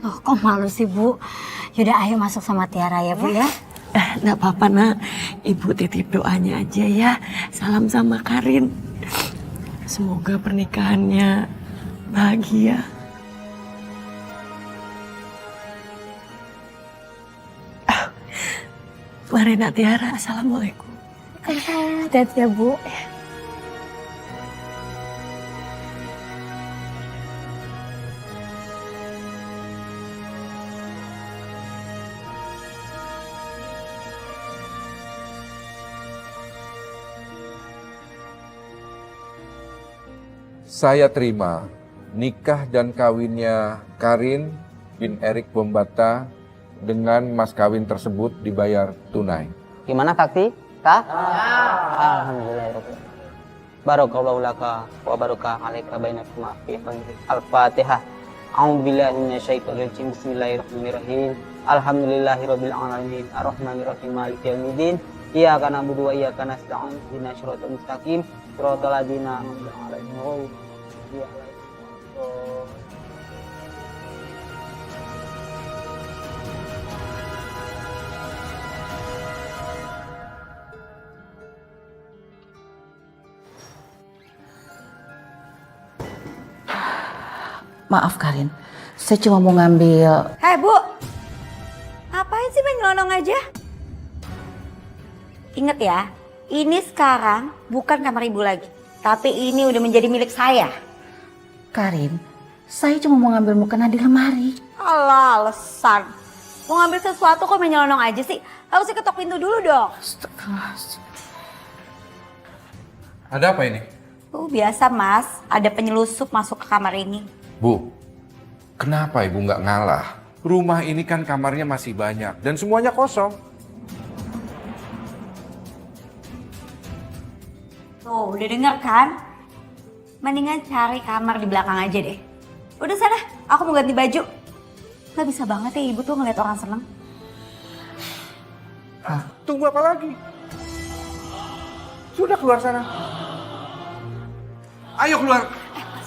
Loh, kok malu sih, Bu? Yaudah, ayo masuk sama Tiara ya, Bu ya. Nggak apa-apa, Nak. Ibu titip doanya aja ya. Salam sama Karin. Semoga pernikahannya bahagia. Mari, Nak Tiara. Assalamualaikum. Hati-hati ya, Bu. Saya terima nikah dan kawinnya Karin bin Erik Bombata dengan mas kawin tersebut dibayar tunai. Gimana saksi? Sah? Alhamdulillah. Barakallahu laka wa baraka alaika bainakum fi Al-Fatihah. A'udzubillahi minasyaitonir rajim. Bismillahirrahmanirrahim. Alhamdulillahirabbil alamin. Arrahmanirrahim. Maliki yaumiddin. Iyyaka na'budu wa iyyaka nasta'in. Ihdinas siratal mustaqim. Siratal ladzina an'amta 'alaihim ghairil maghdubi 'alaihim. Maaf Karin, saya cuma mau ngambil... Hei Bu, ngapain sih main nyelonong aja? Ingat ya, ini sekarang bukan kamar ibu lagi. Tapi ini udah menjadi milik saya. Karin, saya cuma mau ngambil mukena di lemari. Alah, alasan. Mau ngambil sesuatu kok main nyelonong aja sih? Harusnya ketok pintu dulu dong. Ada apa ini? Biasa Mas, ada penyelusup masuk ke kamar ini. Bu, kenapa ibu nggak ngalah? Rumah ini kan kamarnya masih banyak dan semuanya kosong. Tuh, udah denger kan? Mendingan cari kamar di belakang aja deh. Udah sana, aku mau ganti baju. Gak bisa banget ya ibu tuh ngeliat orang seneng. Tunggu apa lagi? Sudah keluar sana. Ayo keluar.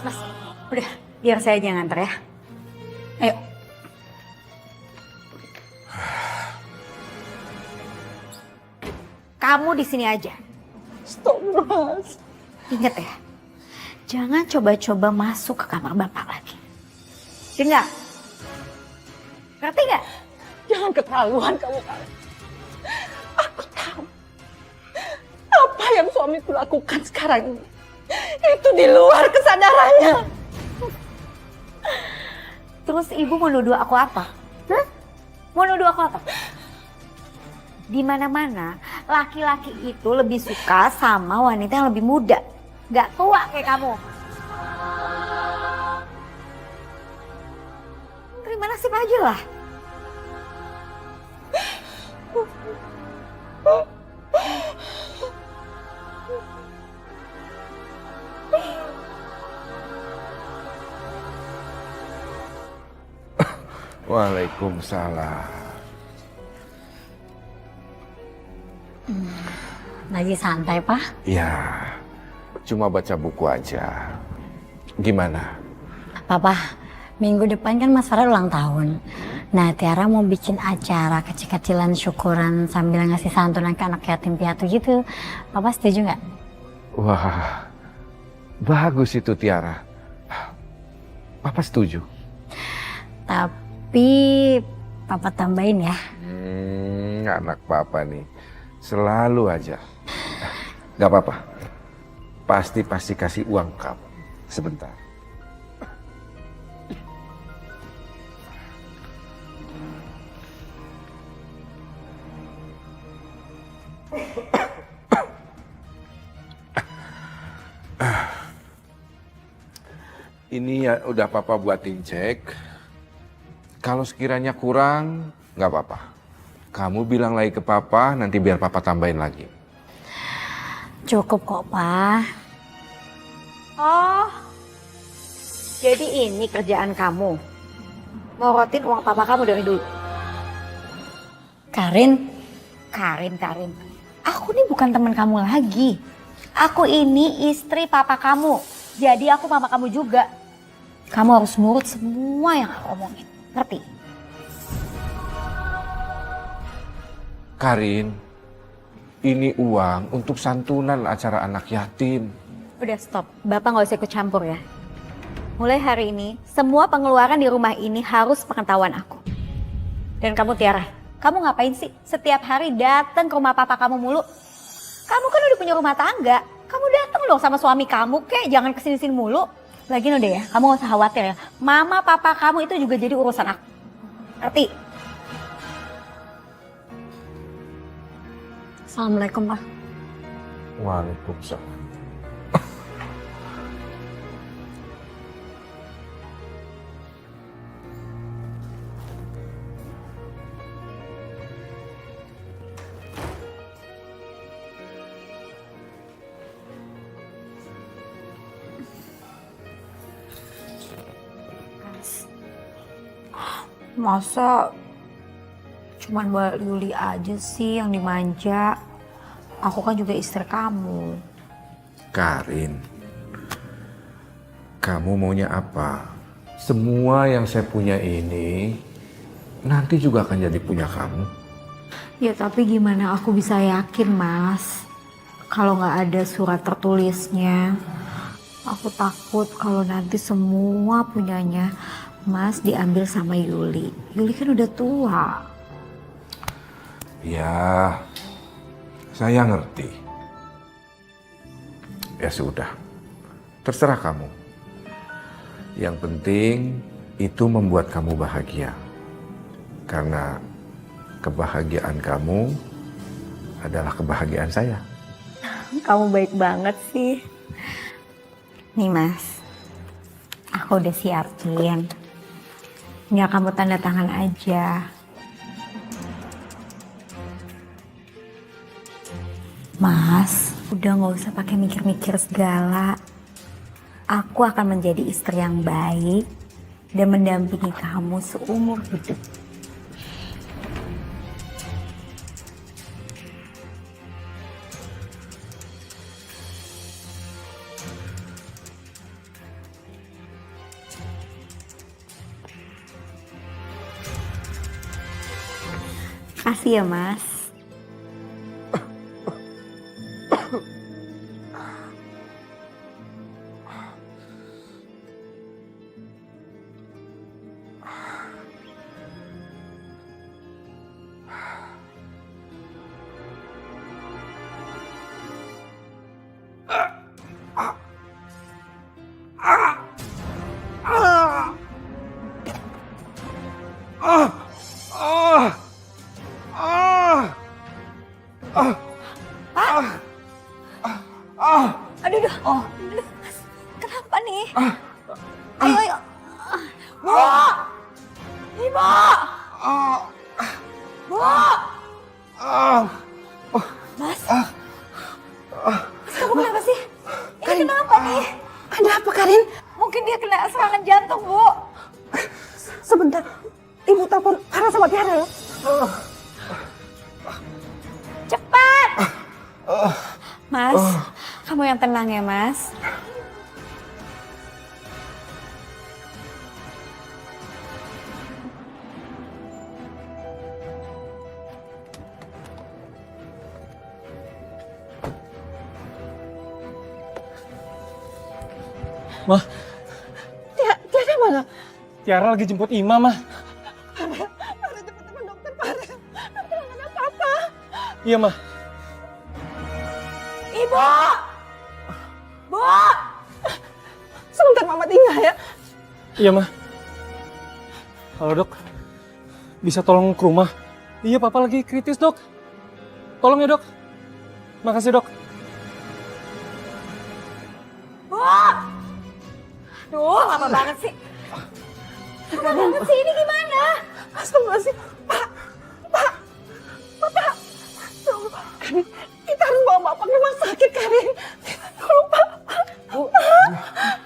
Mas, udah biar saya aja yang nganter ya. Ayo. Kamu di sini aja. Stop, Mas. Ingat ya, jangan coba-coba masuk ke kamar Bapak lagi. Dengar? Ngerti nggak? Jangan keterlaluan kamu, Karin. Aku tahu apa yang suamiku lakukan sekarang ini. Itu di luar kesadarannya. Terus ibu mau nuduh aku apa? Hah? Mau nuduh aku apa? Di mana-mana laki-laki itu lebih suka sama wanita yang lebih muda, nggak tua kayak kamu. Terima nasib aja lah. Waalaikumsalam. Lagi santai, Pak? Ya, cuma baca buku aja. Gimana? Papa, minggu depan kan Mas Farah ulang tahun. Nah, Tiara mau bikin acara kecil-kecilan syukuran sambil ngasih santunan ke anak yatim piatu gitu. Papa setuju nggak? Wah, bagus itu Tiara. Papa setuju. Tapi Papa tambahin ya. Anak Papa nih, selalu aja. Gak apa-apa, pasti kasih uang kamu. Sebentar. Ini ya udah Papa buatin cek. Kalau sekiranya kurang, nggak apa-apa. Kamu bilang lagi ke Papa, nanti biar Papa tambahin lagi. Cukup kok, Pak. Oh, jadi ini kerjaan kamu. Morotin uang papa kamu dari dulu. Karin. Karin. Aku nih bukan teman kamu lagi. Aku ini istri papa kamu. Jadi aku mama kamu juga. Kamu harus nurut semua yang aku omongin. Ngerti? Karin, ini uang untuk santunan acara anak yatim. Udah stop, Bapak nggak usah ikut campur ya. Mulai hari ini, semua pengeluaran di rumah ini harus pengetahuan aku. Dan kamu Tiara, kamu ngapain sih setiap hari datang ke rumah papa kamu mulu? Kamu kan udah punya rumah tangga, kamu datang dong sama suami kamu kek, jangan kesini-sini mulu. Lagian udah ya, kamu gak usah khawatir ya. Mama papa kamu itu juga jadi urusan aku. Ngerti? Assalamualaikum, Pak. Waalaikumsalam. Masa cuman Mbak Yuli aja sih yang dimanja? Aku kan juga istri kamu. Karin, kamu maunya apa? Semua yang saya punya ini nanti juga akan jadi punya kamu. Ya tapi gimana aku bisa yakin Mas, kalau nggak ada surat tertulisnya. Aku takut kalau nanti semua punyanya Mas diambil sama Yuli. Yuli kan udah tua. Ya, saya ngerti. Ya sudah, terserah kamu. Yang penting itu membuat kamu bahagia. Karena kebahagiaan kamu adalah kebahagiaan saya. Kamu baik banget sih. Nih Mas, aku udah siapin. Tinggal kamu tanda tangan aja. Mas, udah gak usah pakai mikir-mikir segala. Aku akan menjadi istri yang baik dan mendampingi kamu seumur hidup. Kasih ya Mas. Aduh. Kenapa nih? Ayo. Bu! Ibu! Bu! Mas? Kamu kenapa sih? Ini kenapa nih? Ada apa Karin? Mungkin dia kena serangan jantung, Bu. Sebentar, Ibu telepon Farah sama Tiara ya. Cepat! Mas, kamu yang tenang ya Mas. Mah, Tiara mana? Tiara lagi jemput Ima, Mah. Farah cepet telepon dokter Farah. Nanti nggak ada apa-apa. Iya, Mah. Ibu! Bu! Sebentar Mama tinggal ya. Iya, Mah. Halo, Dok. Bisa tolong ke rumah? Iya, Papa lagi kritis, Dok. Tolong ya, Dok. Makasih, Dok. Bu! Duh, lama banget sih. Lama banget sih, ini gimana? Astagfirullahaladzim. Pak. Kita harus bawa Bapak ke rumah sakit, Karin. Tolong, Pak. Bu,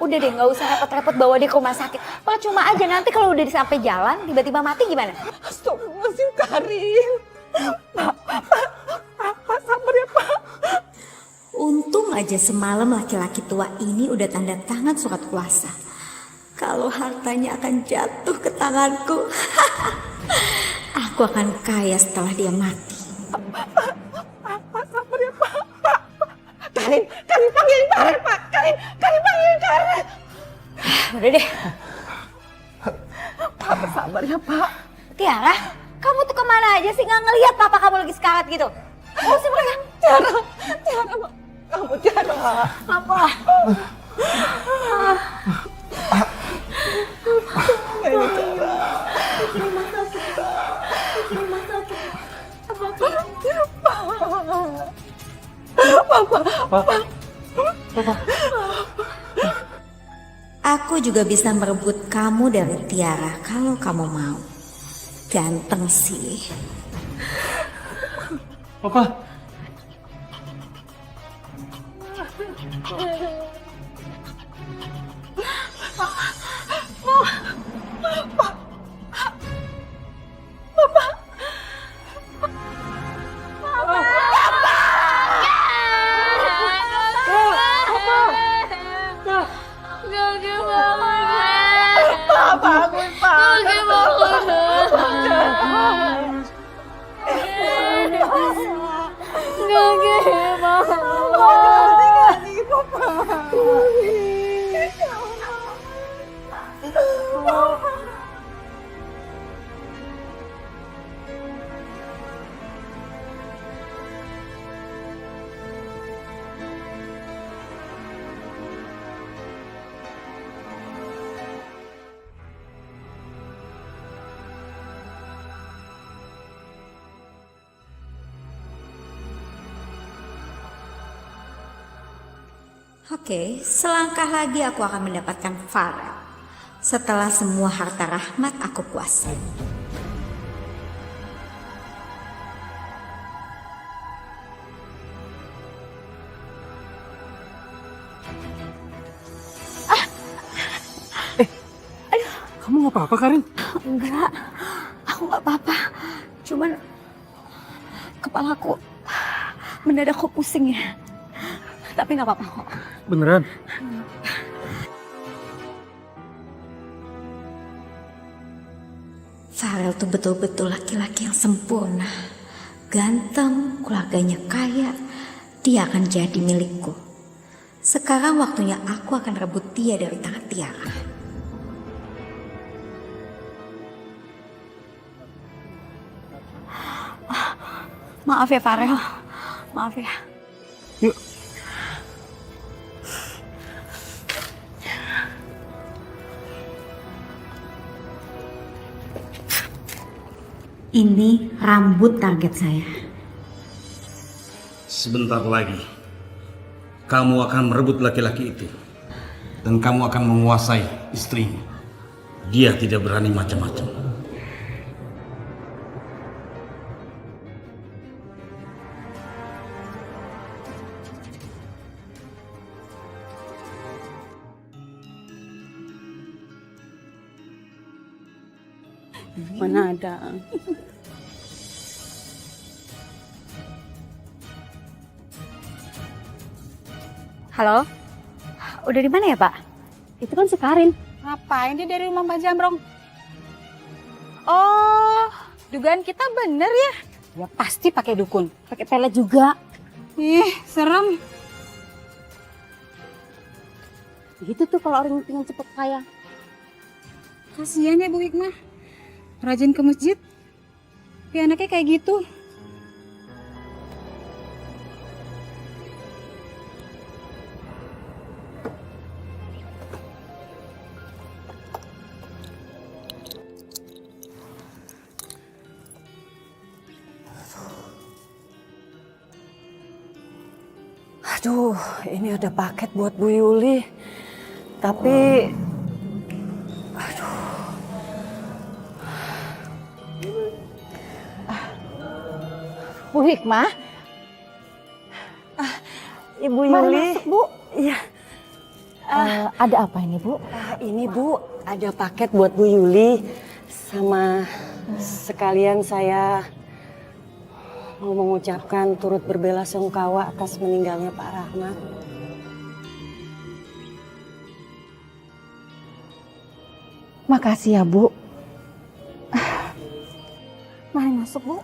udah deh gak usah repot-repot bawa dia ke rumah sakit. Percuma aja nanti kalau udah sampai jalan tiba-tiba mati gimana? Astagfirullahaladzim, Karin. Pak, sabar ya, Pak. Untung aja semalam laki-laki tua ini udah tanda tangan surat kuasa. Kalau hartanya akan jatuh ke tanganku, aku akan kaya setelah dia mati. Pak, sabar ya, Pak. Karin panggilin Karin, Pak. Karin panggilin Karin. Udah deh. Pak, sabar ya, Pak. Tiara, kamu tuh kemana aja sih? Nggak ngelihat papa kamu lagi sekarat gitu? Usir mereka. Tiara, kamu Tiara. Apa? Ini Tiara. Ini mata kita. Ini mata kita. Aku juga bisa merebut kamu dari Tiara kalau kamu mau. Ganteng sih. Papa. Bangun, Pak. Oke, selangkah lagi aku akan mendapatkan Farel. Setelah semua harta Rahmat aku kuasai. Kamu nggak apa-apa, Karin? Enggak, aku nggak apa-apa. Cuman kepalaku mendadak kok pusing ya. Tapi nggak apa-apa kok. Beneran? Farel tuh betul-betul laki-laki yang sempurna. Ganteng, keluarganya kaya. Dia akan jadi milikku. Sekarang waktunya aku akan rebut dia dari tangan Tiara. Maaf ya Farel, maaf ya. Yuk. Ini rambut target saya. Sebentar lagi, kamu akan merebut laki-laki itu. Dan kamu akan menguasai istrimu. Dia tidak berani macam-macam. Mana ada. Halo? Udah di mana ya, Pak? Itu kan si Karin. Ngapain dia dari rumah Mbak Jamrong? Oh, dugaan kita bener ya? Ya pasti pakai dukun, pakai pelet juga. Ih, serem. Gitu tuh kalau orang pengen cepet kaya. Kasian ya Bu Hikmah. Rajin ke masjid. Tapi anaknya kayak gitu. Aduh, ini ada paket buat Bu Yuli. Tapi Bu Hikmah, Ibu mari Yuli. masuk Bu. Iya. Ada apa ini Bu? Ini Bu, ada paket buat Bu Yuli. Sama sekalian saya mau mengucapkan turut berbelasungkawa atas meninggalnya Pak Rahmat. Makasih ya Bu. Mari masuk Bu.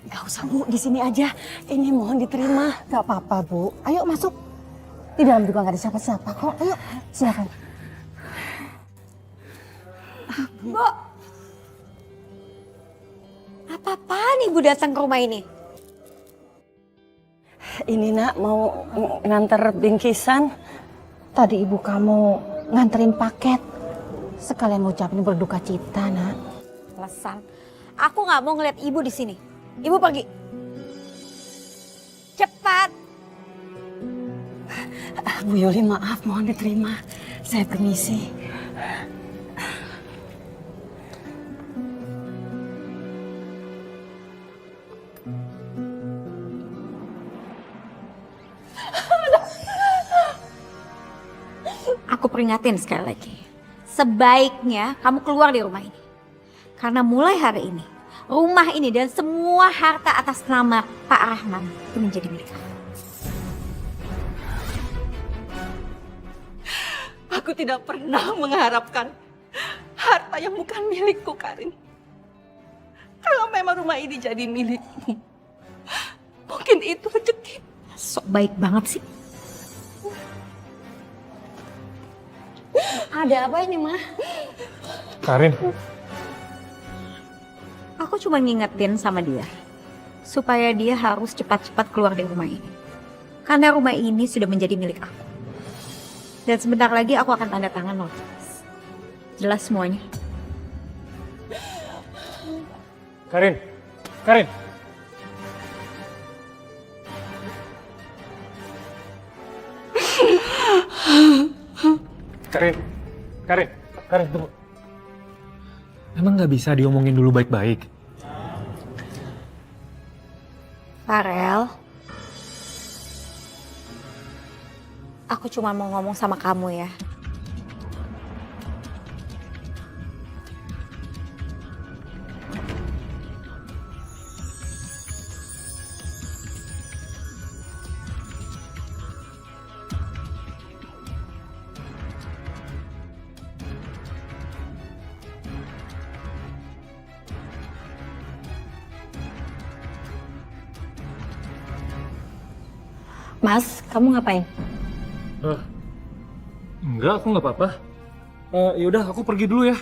Gak usah Bu, di sini aja. Ini mohon diterima. Gak apa-apa Bu. Ayo masuk. Di dalam juga gak ada siapa-siapa kok. Ayo, silakan. Bu, apa-apaan Ibu datang ke rumah ini? Ini Nak, mau nganter bingkisan. Tadi ibu kamu nganterin paket. Sekalian ngucapin berduka cita, Nak. Alasan, aku nggak mau ngeliat Ibu di sini. Ibu pergi. Cepat. Bu Yuli maaf, mohon diterima. Saya permisi. Aku peringatin sekali lagi. Sebaiknya kamu keluar dari rumah ini. Karena mulai hari ini, rumah ini dan semua harta atas nama Pak Rahman itu menjadi milik kamu. Aku tidak pernah mengharapkan harta yang bukan milikku, Karin. Kalau memang rumah ini jadi milikmu, mungkin itu rezeki. Sok baik banget sih. Ada apa ini, Mah? Karin. Aku cuma ngingetin sama dia. Supaya dia harus cepat-cepat keluar dari rumah ini. Karena rumah ini sudah menjadi milik aku. Dan sebentar lagi aku akan tanda tangan notaris. Jelas semuanya. Karin. Karin. Karin, tunggu. Emang nggak bisa diomongin dulu baik-baik? Farel, aku cuma mau ngomong sama kamu ya. Mas, kamu ngapain? Enggak, aku nggak apa-apa. Yaudah, aku pergi dulu ya.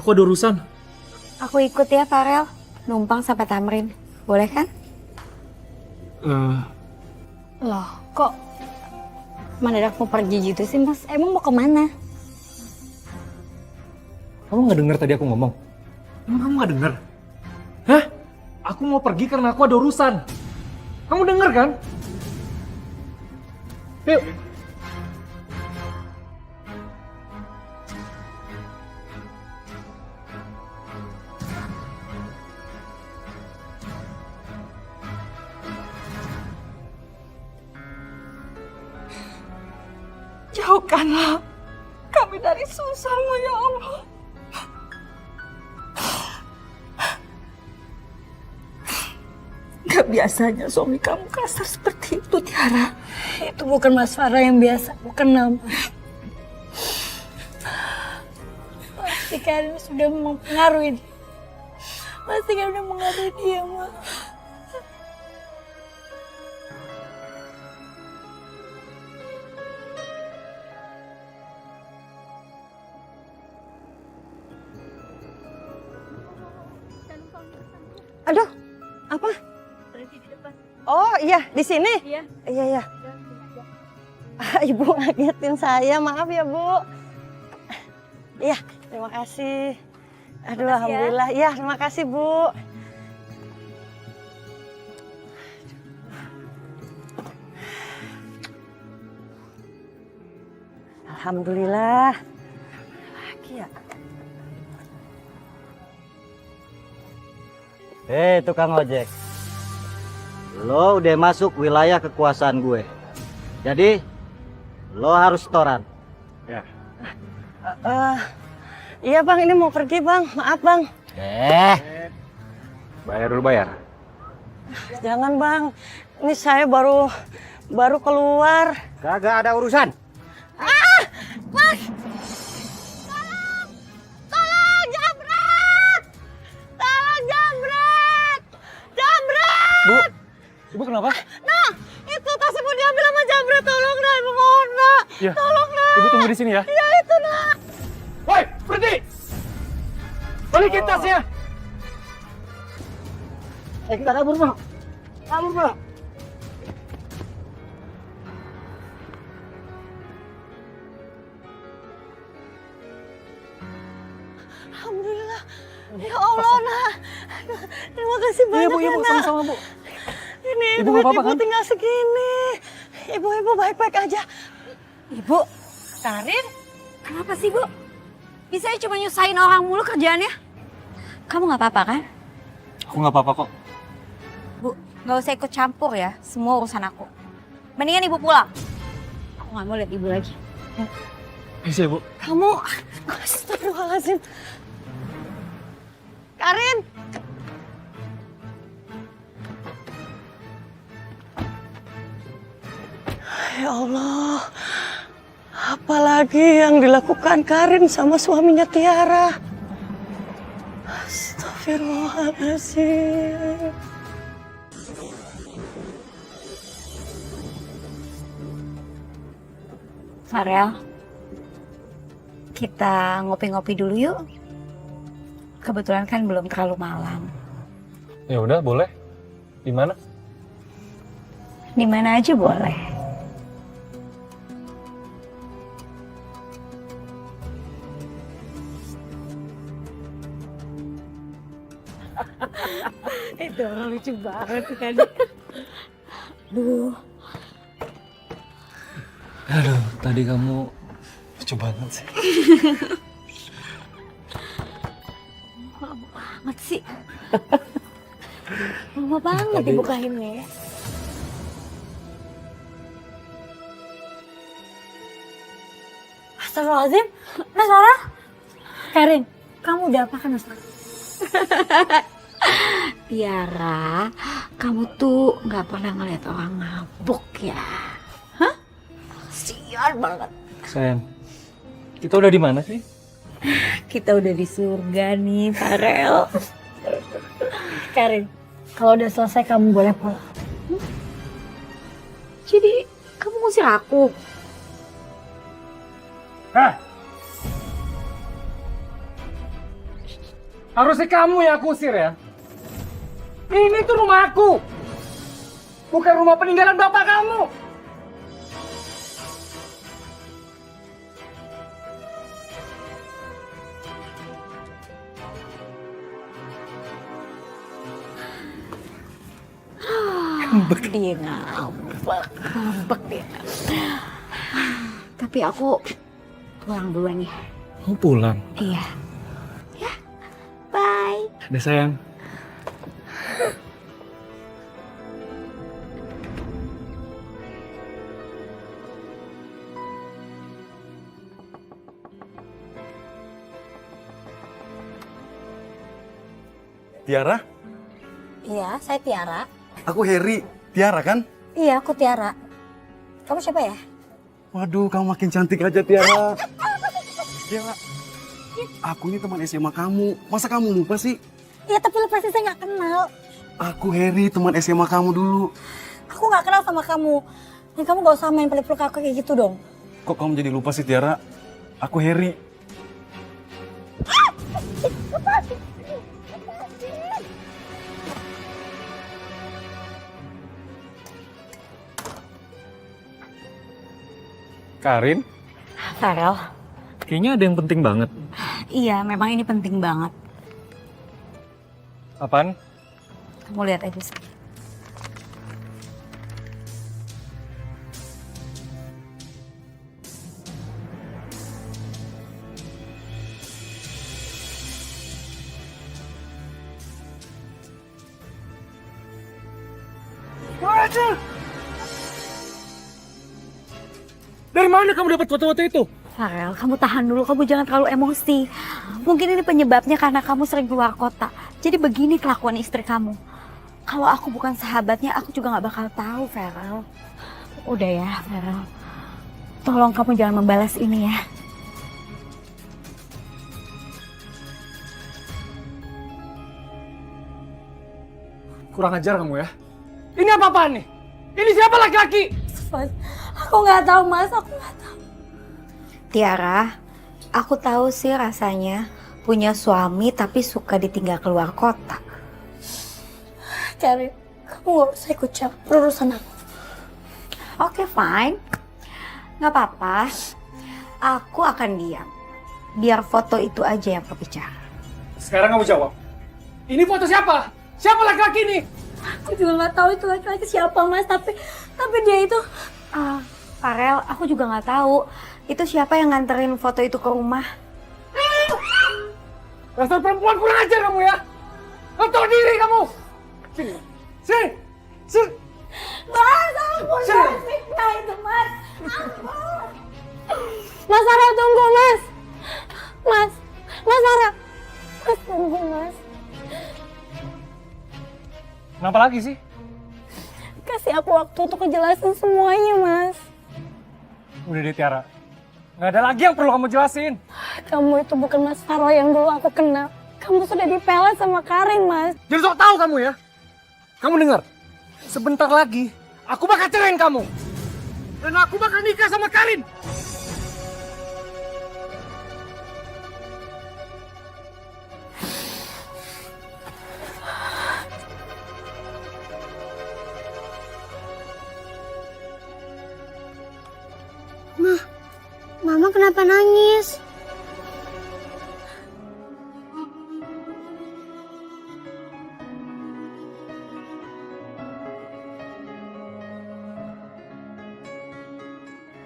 Aku ada urusan. Aku ikut ya Farel, numpang sampai Tamrin. Boleh kan? Loh, kok mendadak mau pergi gitu sih Mas? Emang mau kemana? Kamu nggak dengar tadi aku ngomong? Emang kamu nggak dengar? Hah? Aku mau pergi karena aku ada urusan. Kamu dengar kan? Yuk. Jauhkanlah kami dari susah-Mu ya Allah. Gak biasanya suami kamu kasar seperti itu, Tiara. Itu bukan Mas Farah yang biasa, bukan nama. Pasti Karin sudah mempengaruhi dia. Pasti Karin udah mengaruhi dia, Ma. Aduh, apa? Oh iya, di sini? Iya. Iya. Ibu ngagetin saya, maaf ya Bu. Iya, terima kasih. Aduh, alhamdulillah. Iya, terima kasih Bu. Alhamdulillah. Lagi ya. Tukang ojek. Lo udah masuk wilayah kekuasaan gue. Jadi, lo harus setoran. Ya. Iya Bang, ini mau pergi Bang. Maaf Bang. Bayar dulu, bayar. Jangan Bang. Ini saya baru keluar. Kagak ada urusan. Mas! Tolong jambret! Tolong jambret! Jambret! Bu, Ibu kenapa? Nah, itu tas ibu diambil sama jambret. Tolong nah, ibu mohon nak. Ya. Tolong nak. Ibu tunggu di sini ya. Iya itu nak. Woi, berhenti! Balikin tasnya! Kita kabur Bang. Kabur Bang. Alhamdulillah. Ya Allah nak. Terima kasih banyak Iya Bu, ya nak. sama-sama Bu. Ini Ibu duit nggak apa-apa, ibu kan? tinggal segini. Ibu baik-baik aja. Ibu, Karin, Kenapa sih, Bu? Bisa cuma nyusahin orang mulu kerjaannya? Kamu nggak apa-apa kan? Aku nggak apa-apa kok. Bu, nggak usah ikut campur ya semua urusan aku. Mendingan Ibu pulang. Aku nggak mau lihat Ibu lagi. Bisa Bu. kamu, astagfirullahaladzim. Karin. Ya Allah, apalagi yang dilakukan Karin sama suaminya Tiara. Astagfirullahaladzim. Farel, kita ngopi-ngopi dulu yuk. Kebetulan kan belum terlalu malam. Ya udah, boleh. Di mana? Di mana aja boleh. Itu orang lucu banget sih tadi. Duh, Aduh, tadi kamu Lucu banget sih. Lama banget sih. Lama banget dibukainnya ya. Astagfirullahaladzim, Mas Farel. Karin, kamu udah apa kan Mas Farel? Tiara, kamu tuh nggak pernah ngeliat orang mabuk ya? Hah? Sian banget. Sayang, kita udah di mana sih? Kita udah di surga nih, Farel. Karin, kalau udah selesai kamu boleh pulang. Jadi kamu ngusir aku? Harusnya kamu yang aku usir ya. Ini tuh rumah aku. Bukan rumah peninggalan bapak kamu. Dia ngambek dia. Tapi aku pulang duluan ya. Mau pulang? Iya. Ya, bye. Udah sayang. Tiara? Iya, saya Tiara. Aku Harry. Tiara kan? Iya, aku Tiara. Kamu siapa ya? Waduh, kamu makin cantik aja Tiara. Tiara, aku ini teman SMA kamu. Masa kamu lupa sih? Iya, tapi lu pasti saya nggak kenal. Aku Harry, teman SMA kamu dulu. Aku nggak kenal sama kamu. Dan kamu nggak usah main peluk-peluk aku kayak gitu dong. Kok kamu jadi lupa sih Tiara? Aku Harry. Karin, Farel. kayaknya ada yang penting banget. Iya, memang ini penting banget. Apaan? Kamu lihat aja sih. Dari mana kamu dapat foto-foto itu? Farel, kamu tahan dulu, kamu jangan terlalu emosi. Mungkin ini penyebabnya karena kamu sering keluar kota. Jadi begini kelakuan istri kamu. Kalau aku bukan sahabatnya, aku juga gak bakal tahu, Farel. Udah ya, Farel. Tolong kamu jangan membalas ini ya. Kurang ajar kamu ya. Ini apa-apaan nih? Ini siapa laki-laki? Mas, aku nggak tahu Mas, aku nggak tahu. Tiara, aku tahu sih rasanya punya suami tapi suka ditinggal keluar kota. Karin, kamu nggak usah ikut campur urusan aku. Oke, fine. Nggak apa-apa. Aku akan diam. Biar foto itu aja yang berbicara. Sekarang kamu jawab. Ini foto siapa? Siapa laki-laki ini? Aku juga nggak tahu itu laki-laki siapa Mas, tapi dia itu. Farel, aku juga nggak tahu. Itu siapa yang nganterin foto itu ke rumah? Dasar perempuan kurang ajar kamu ya. Kamu tahu diri kamu. Sini. Sini. Sini. Mas, ampun, Mas, fitnah itu Mas. Ampun. Mas Farel, tunggu Mas. Mas Farel. Mas, tunggu Mas. Kenapa lagi sih? Kasih aku waktu untuk ngejelasin semuanya, Mas. Udah deh Tiara. Nggak ada lagi yang perlu kamu jelasin. Kamu itu bukan Mas Farel yang dulu aku kenal. Kamu sudah dipelet sama Karin, Mas. Jadi sok tahu kamu ya. Kamu dengar? Sebentar lagi aku bakal cerain kamu. Dan aku bakal nikah sama Karin. Mama kenapa nangis?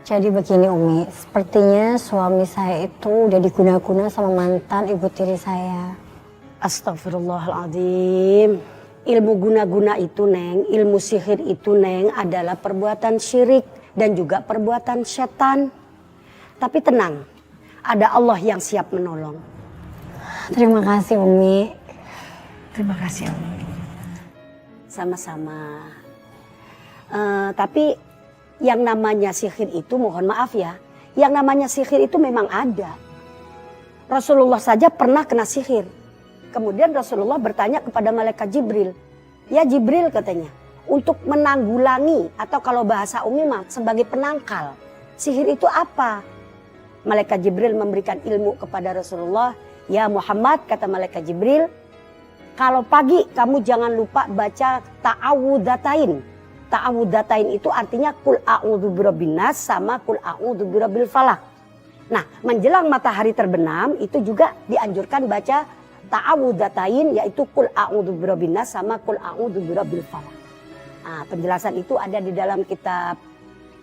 Jadi begini Umi, sepertinya suami saya itu udah diguna-guna sama mantan ibu tiri saya. Astagfirullahaladzim. Ilmu guna-guna itu Neng, ilmu sihir itu Neng adalah perbuatan syirik dan juga perbuatan setan. Tapi tenang, ada Allah yang siap menolong. Terima kasih Umi. Terima kasih Umi. Sama-sama. Tapi yang namanya sihir itu mohon maaf ya, yang namanya sihir itu memang ada. Rasulullah saja pernah kena sihir. Kemudian Rasulullah bertanya kepada malaikat Jibril. Ya Jibril katanya, untuk menanggulangi atau kalau bahasa Umi mah sebagai penangkal. Sihir itu apa? Malaikat Jibril memberikan ilmu kepada Rasulullah. Ya Muhammad, kata malaikat Jibril, kalau pagi kamu jangan lupa baca ta'awudzatain. Ta'awudzatain itu artinya kul a'udzu birabbin nas sama kul a'udzu birabbil falaq. Nah, menjelang matahari terbenam itu juga dianjurkan baca ta'awudzatain yaitu kul a'udzu birabbin nas sama kul a'udzu birabbil falaq. Nah, penjelasan itu ada di dalam kitab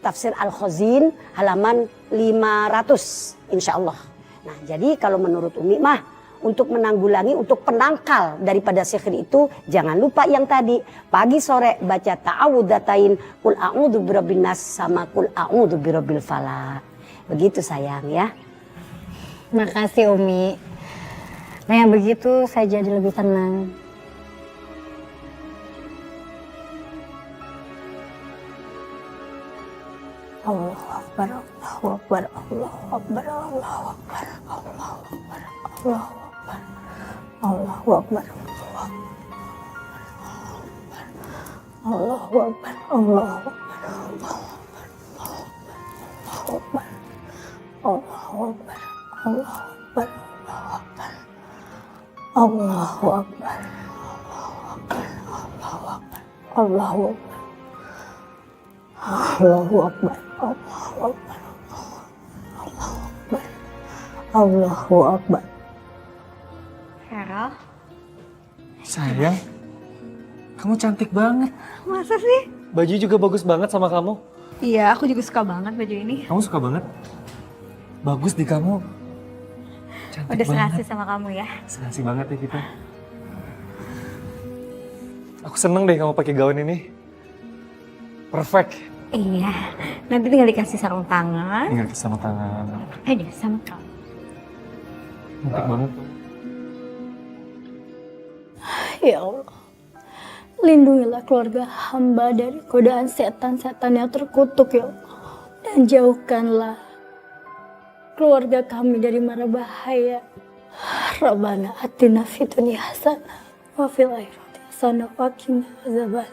Tafsir Al-Khazin halaman 500 insyaallah. Nah, jadi kalau menurut Umi mah untuk menanggulangi, untuk penangkal daripada sihir itu jangan lupa yang tadi pagi sore baca ta'awudzatain kul a'udzu birabbin nas sama kul a'udzu birabbil falaq. Begitu sayang ya. Makasih Umi. Nah yang begitu saya jadi lebih tenang. Allahu Akbar, Allahu Akbar, Allahu Akbar, Allahu Akbar, Allahu Akbar, Allahu Akbar, Allahu Akbar, Allahu Akbar, Allahu Akbar, Allahu Akbar, Allahu Akbar, Allahu Akbar, Allahu Akbar, Allahu Akbar, Allahu Akbar. Hera, Sayang, kamu cantik banget. masa sih? Baju juga bagus banget sama kamu. Iya, aku juga suka banget baju ini. Kamu suka banget? Bagus di kamu. Cantik Udah banget. serasi sama kamu ya. Serasi banget ya kita. Aku seneng deh kamu pakai gaun ini. Perfect. Iya, nanti tinggal dikasih sarung tangan. Tinggal sama tangan. Deh sama kamu. Cantik banget. Ya Allah, lindungilah keluarga hamba dari godaan setan-setan yang terkutuk ya Allah. Dan jauhkanlah keluarga kami dari mara bahaya. Rabbana atina fid dunya hasanah wa fil akhirati hasanah wa qina azabannar.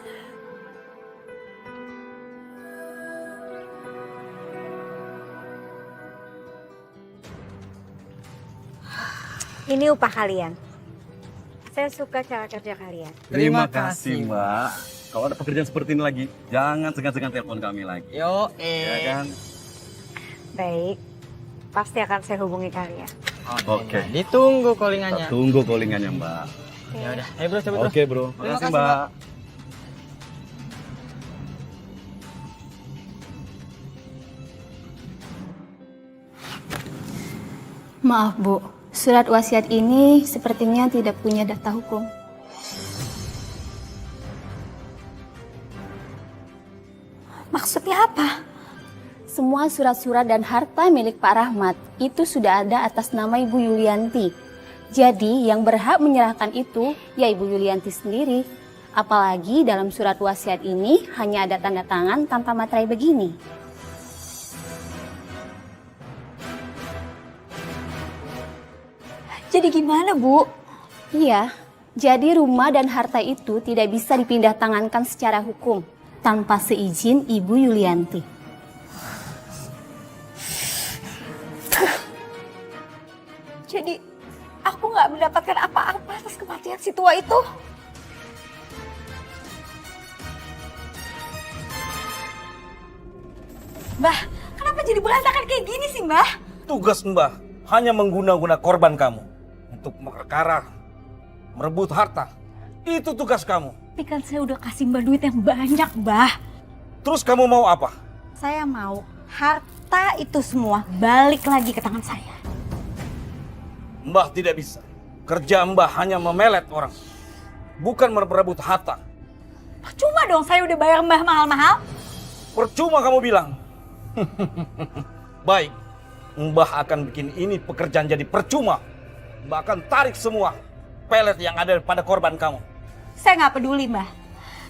Ini upah kalian. Saya suka cara kerja kalian. Terima kasih, Mbak. Kalau ada pekerjaan seperti ini lagi, jangan segan-segan telepon kami lagi. Yo, Ya kan? Baik, pasti akan saya hubungi kalian. Oke. Ditunggu callingannya. Kita tunggu callingannya, Mbak. Ya udah, ayo bro, cabut bro. Oke, Bro. Terima Makasih, kasih, Mbak. Maaf Bu, surat wasiat ini sepertinya tidak punya data hukum. Maksudnya apa? Semua surat-surat dan harta milik Pak Rahmat itu sudah ada atas nama Ibu Yulianti. Jadi yang berhak menyerahkan itu ya Ibu Yulianti sendiri. Apalagi dalam surat wasiat ini hanya ada tanda tangan tanpa materai begini. Jadi gimana Bu? Iya, jadi rumah dan harta itu tidak bisa dipindah tangankan secara hukum tanpa seizin Ibu Yulianti. Jadi aku nggak mendapatkan apa-apa atas kematian si tua itu. Mbah, kenapa jadi berantakan kayak gini sih Mbah? Tugas Mbah hanya mengguna-guna korban kamu untuk perkara merebut harta. Itu tugas kamu. Tapi kan saya udah kasih Mbah duit yang banyak Mbah. Terus kamu mau apa? Saya mau harta harta itu semua balik lagi ke tangan saya. Mbah tidak bisa. Kerja Mbah hanya memelet orang, bukan merebut harta. Percuma dong saya udah bayar Mbah mahal-mahal. Percuma kamu bilang. Baik, Mbah akan bikin ini pekerjaan jadi percuma. Mbah akan tarik semua pelet yang ada pada korban kamu. Saya nggak peduli Mbah,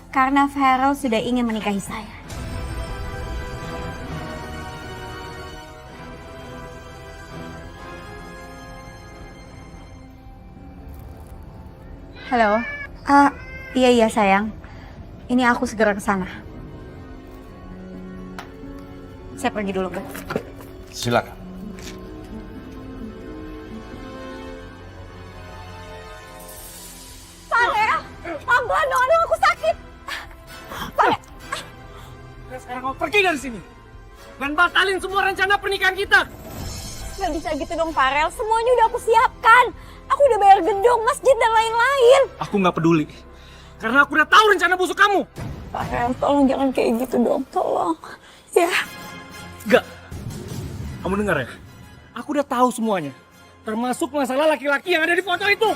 karena Farel sudah ingin menikahi saya. Halo. Iya sayang. Ini aku segera ke sana. Saya pergi dulu, Mbak. Silakan. Farel, pelan-pelan dong, aduh aku sakit. Farel. Sekarang kamu pergi dari sini. Dan batalin semua rencana pernikahan kita. Gak bisa gitu dong Farel, semuanya udah aku siapkan. Aku udah bayar gedung, masjid, dan lain-lain. Aku nggak peduli. Karena aku udah tahu rencana busuk kamu. Farel, tolong jangan kayak gitu dong, tolong. Ya. Enggak. Kamu dengar ya? Aku udah tahu semuanya. Termasuk masalah laki-laki yang ada di foto itu.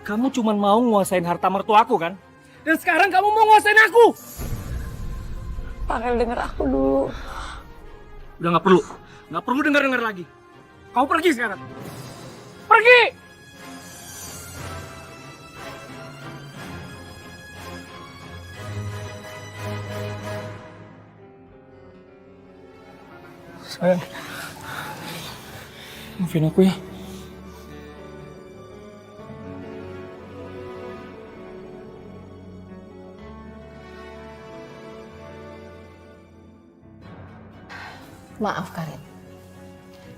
Kamu cuma mau nguasain harta mertuaku kan? Dan sekarang kamu mau nguasain aku. Farel, denger aku dulu. Udah nggak perlu. Nggak perlu dengar-dengar lagi. Kamu pergi sekarang. Pergi! Sayang. Maafin aku ya. Maaf Karin,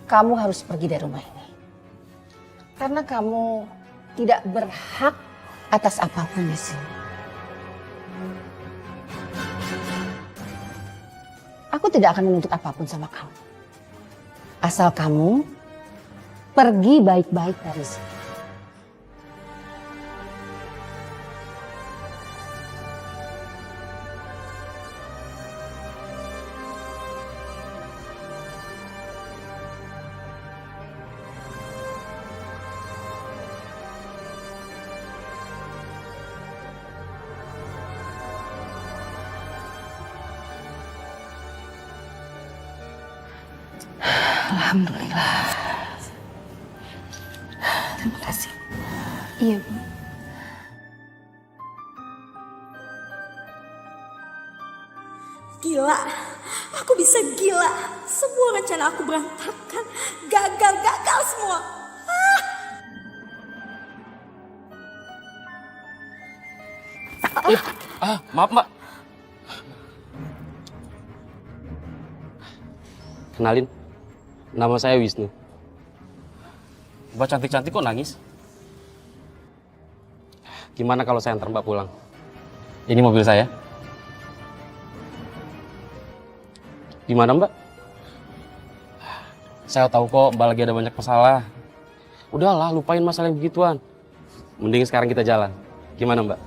kamu harus pergi dari rumah ini. Karena kamu tidak berhak atas apapun di sini. Aku tidak akan menuntut apapun sama kamu. Asal kamu pergi baik-baik dari sini. Alhamdulillah. Terima kasih. Iya, Bu. Gila, aku bisa gila. Semua rencana aku berantakan. Gagal semua. Maaf Mbak. Kenalin, nama saya Wisnu. Mbak cantik-cantik kok nangis? Gimana kalau saya antar Mbak pulang? Ini mobil saya. Gimana Mbak? Saya tahu kok Mbak lagi ada banyak masalah. Udahlah, lupain masalah yang begituan. Mending sekarang kita jalan. Gimana Mbak?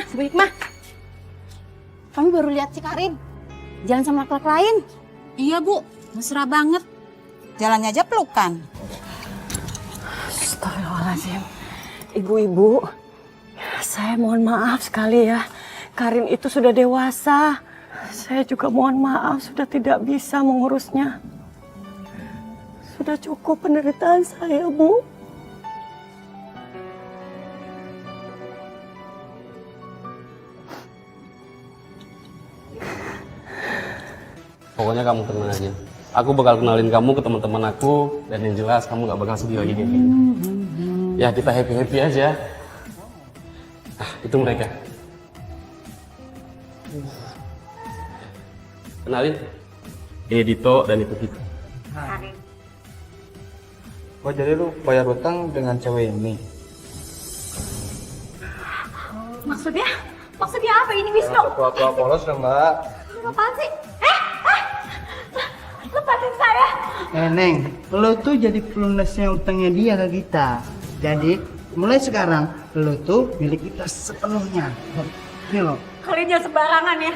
Bu Hikmah. Kami baru lihat si Karin. Jalan sama laki-laki lain. Iya Bu, mesra banget. Jalannya aja pelukan. Astagfirullahaladzim. Ibu-ibu, saya mohon maaf sekali ya. Karin itu sudah dewasa. Saya juga mohon maaf sudah tidak bisa mengurusnya. Sudah cukup penderitaan saya, Bu. Pokoknya kamu tenang aja. Aku bakal kenalin kamu ke teman-teman aku, dan yang jelas kamu gak bakal sedih lagi kayak gini. Ya kita happy-happy aja. Ah, itu mereka. Kenalin, ini Dito dan itu Dito. Oh jadi lu bayar utang dengan cewek ini? Maksudnya apa ini, Wisnu? Tua-tua polos dong, Mbak. Apaan sih? Lepasin saya. Neng, lo tuh jadi pelunasnya utangnya dia ke kita. Jadi, mulai sekarang, lo tuh milik kita sepenuhnya. Ini lo. Kalian jangan sembarangan ya.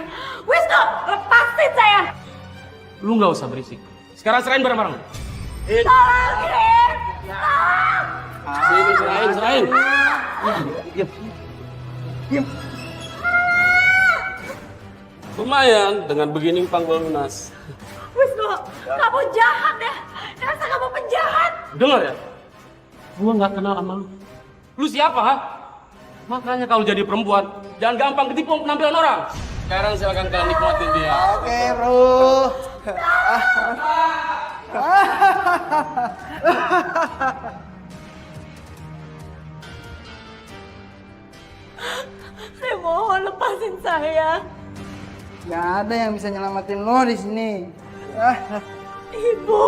Wisnu, lepasin saya. Lu nggak usah berisik. Sekarang serahin barang-barang. Tolong, Krim. Sini, serahin. Diam. Lumayan, dengan begini panggul lunas. Wisnu, kamu jahat ya. Rasa kamu penjahat. Dengar ya, gua nggak kenal sama lu. Lu siapa, ha? Makanya kalau jadi perempuan, jangan gampang ketipu penampilan orang. Sekarang silakan kalian nikmatin dia. Oke, bro. Saya mohon lepasin saya. Gak ada yang bisa nyelamatin lo di sini. Ibu.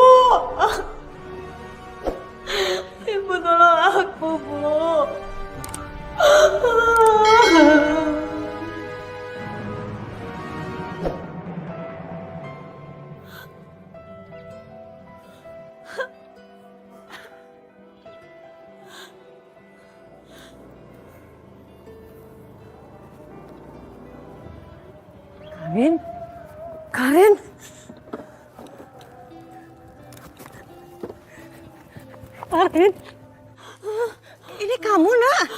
Ibu tolong aku, Bu. Karin? Karin? Ini kamu, Nak?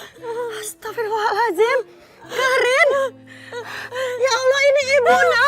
Astagfirullahaladzim. Karin! Ya Allah, ini Ibu, Nak!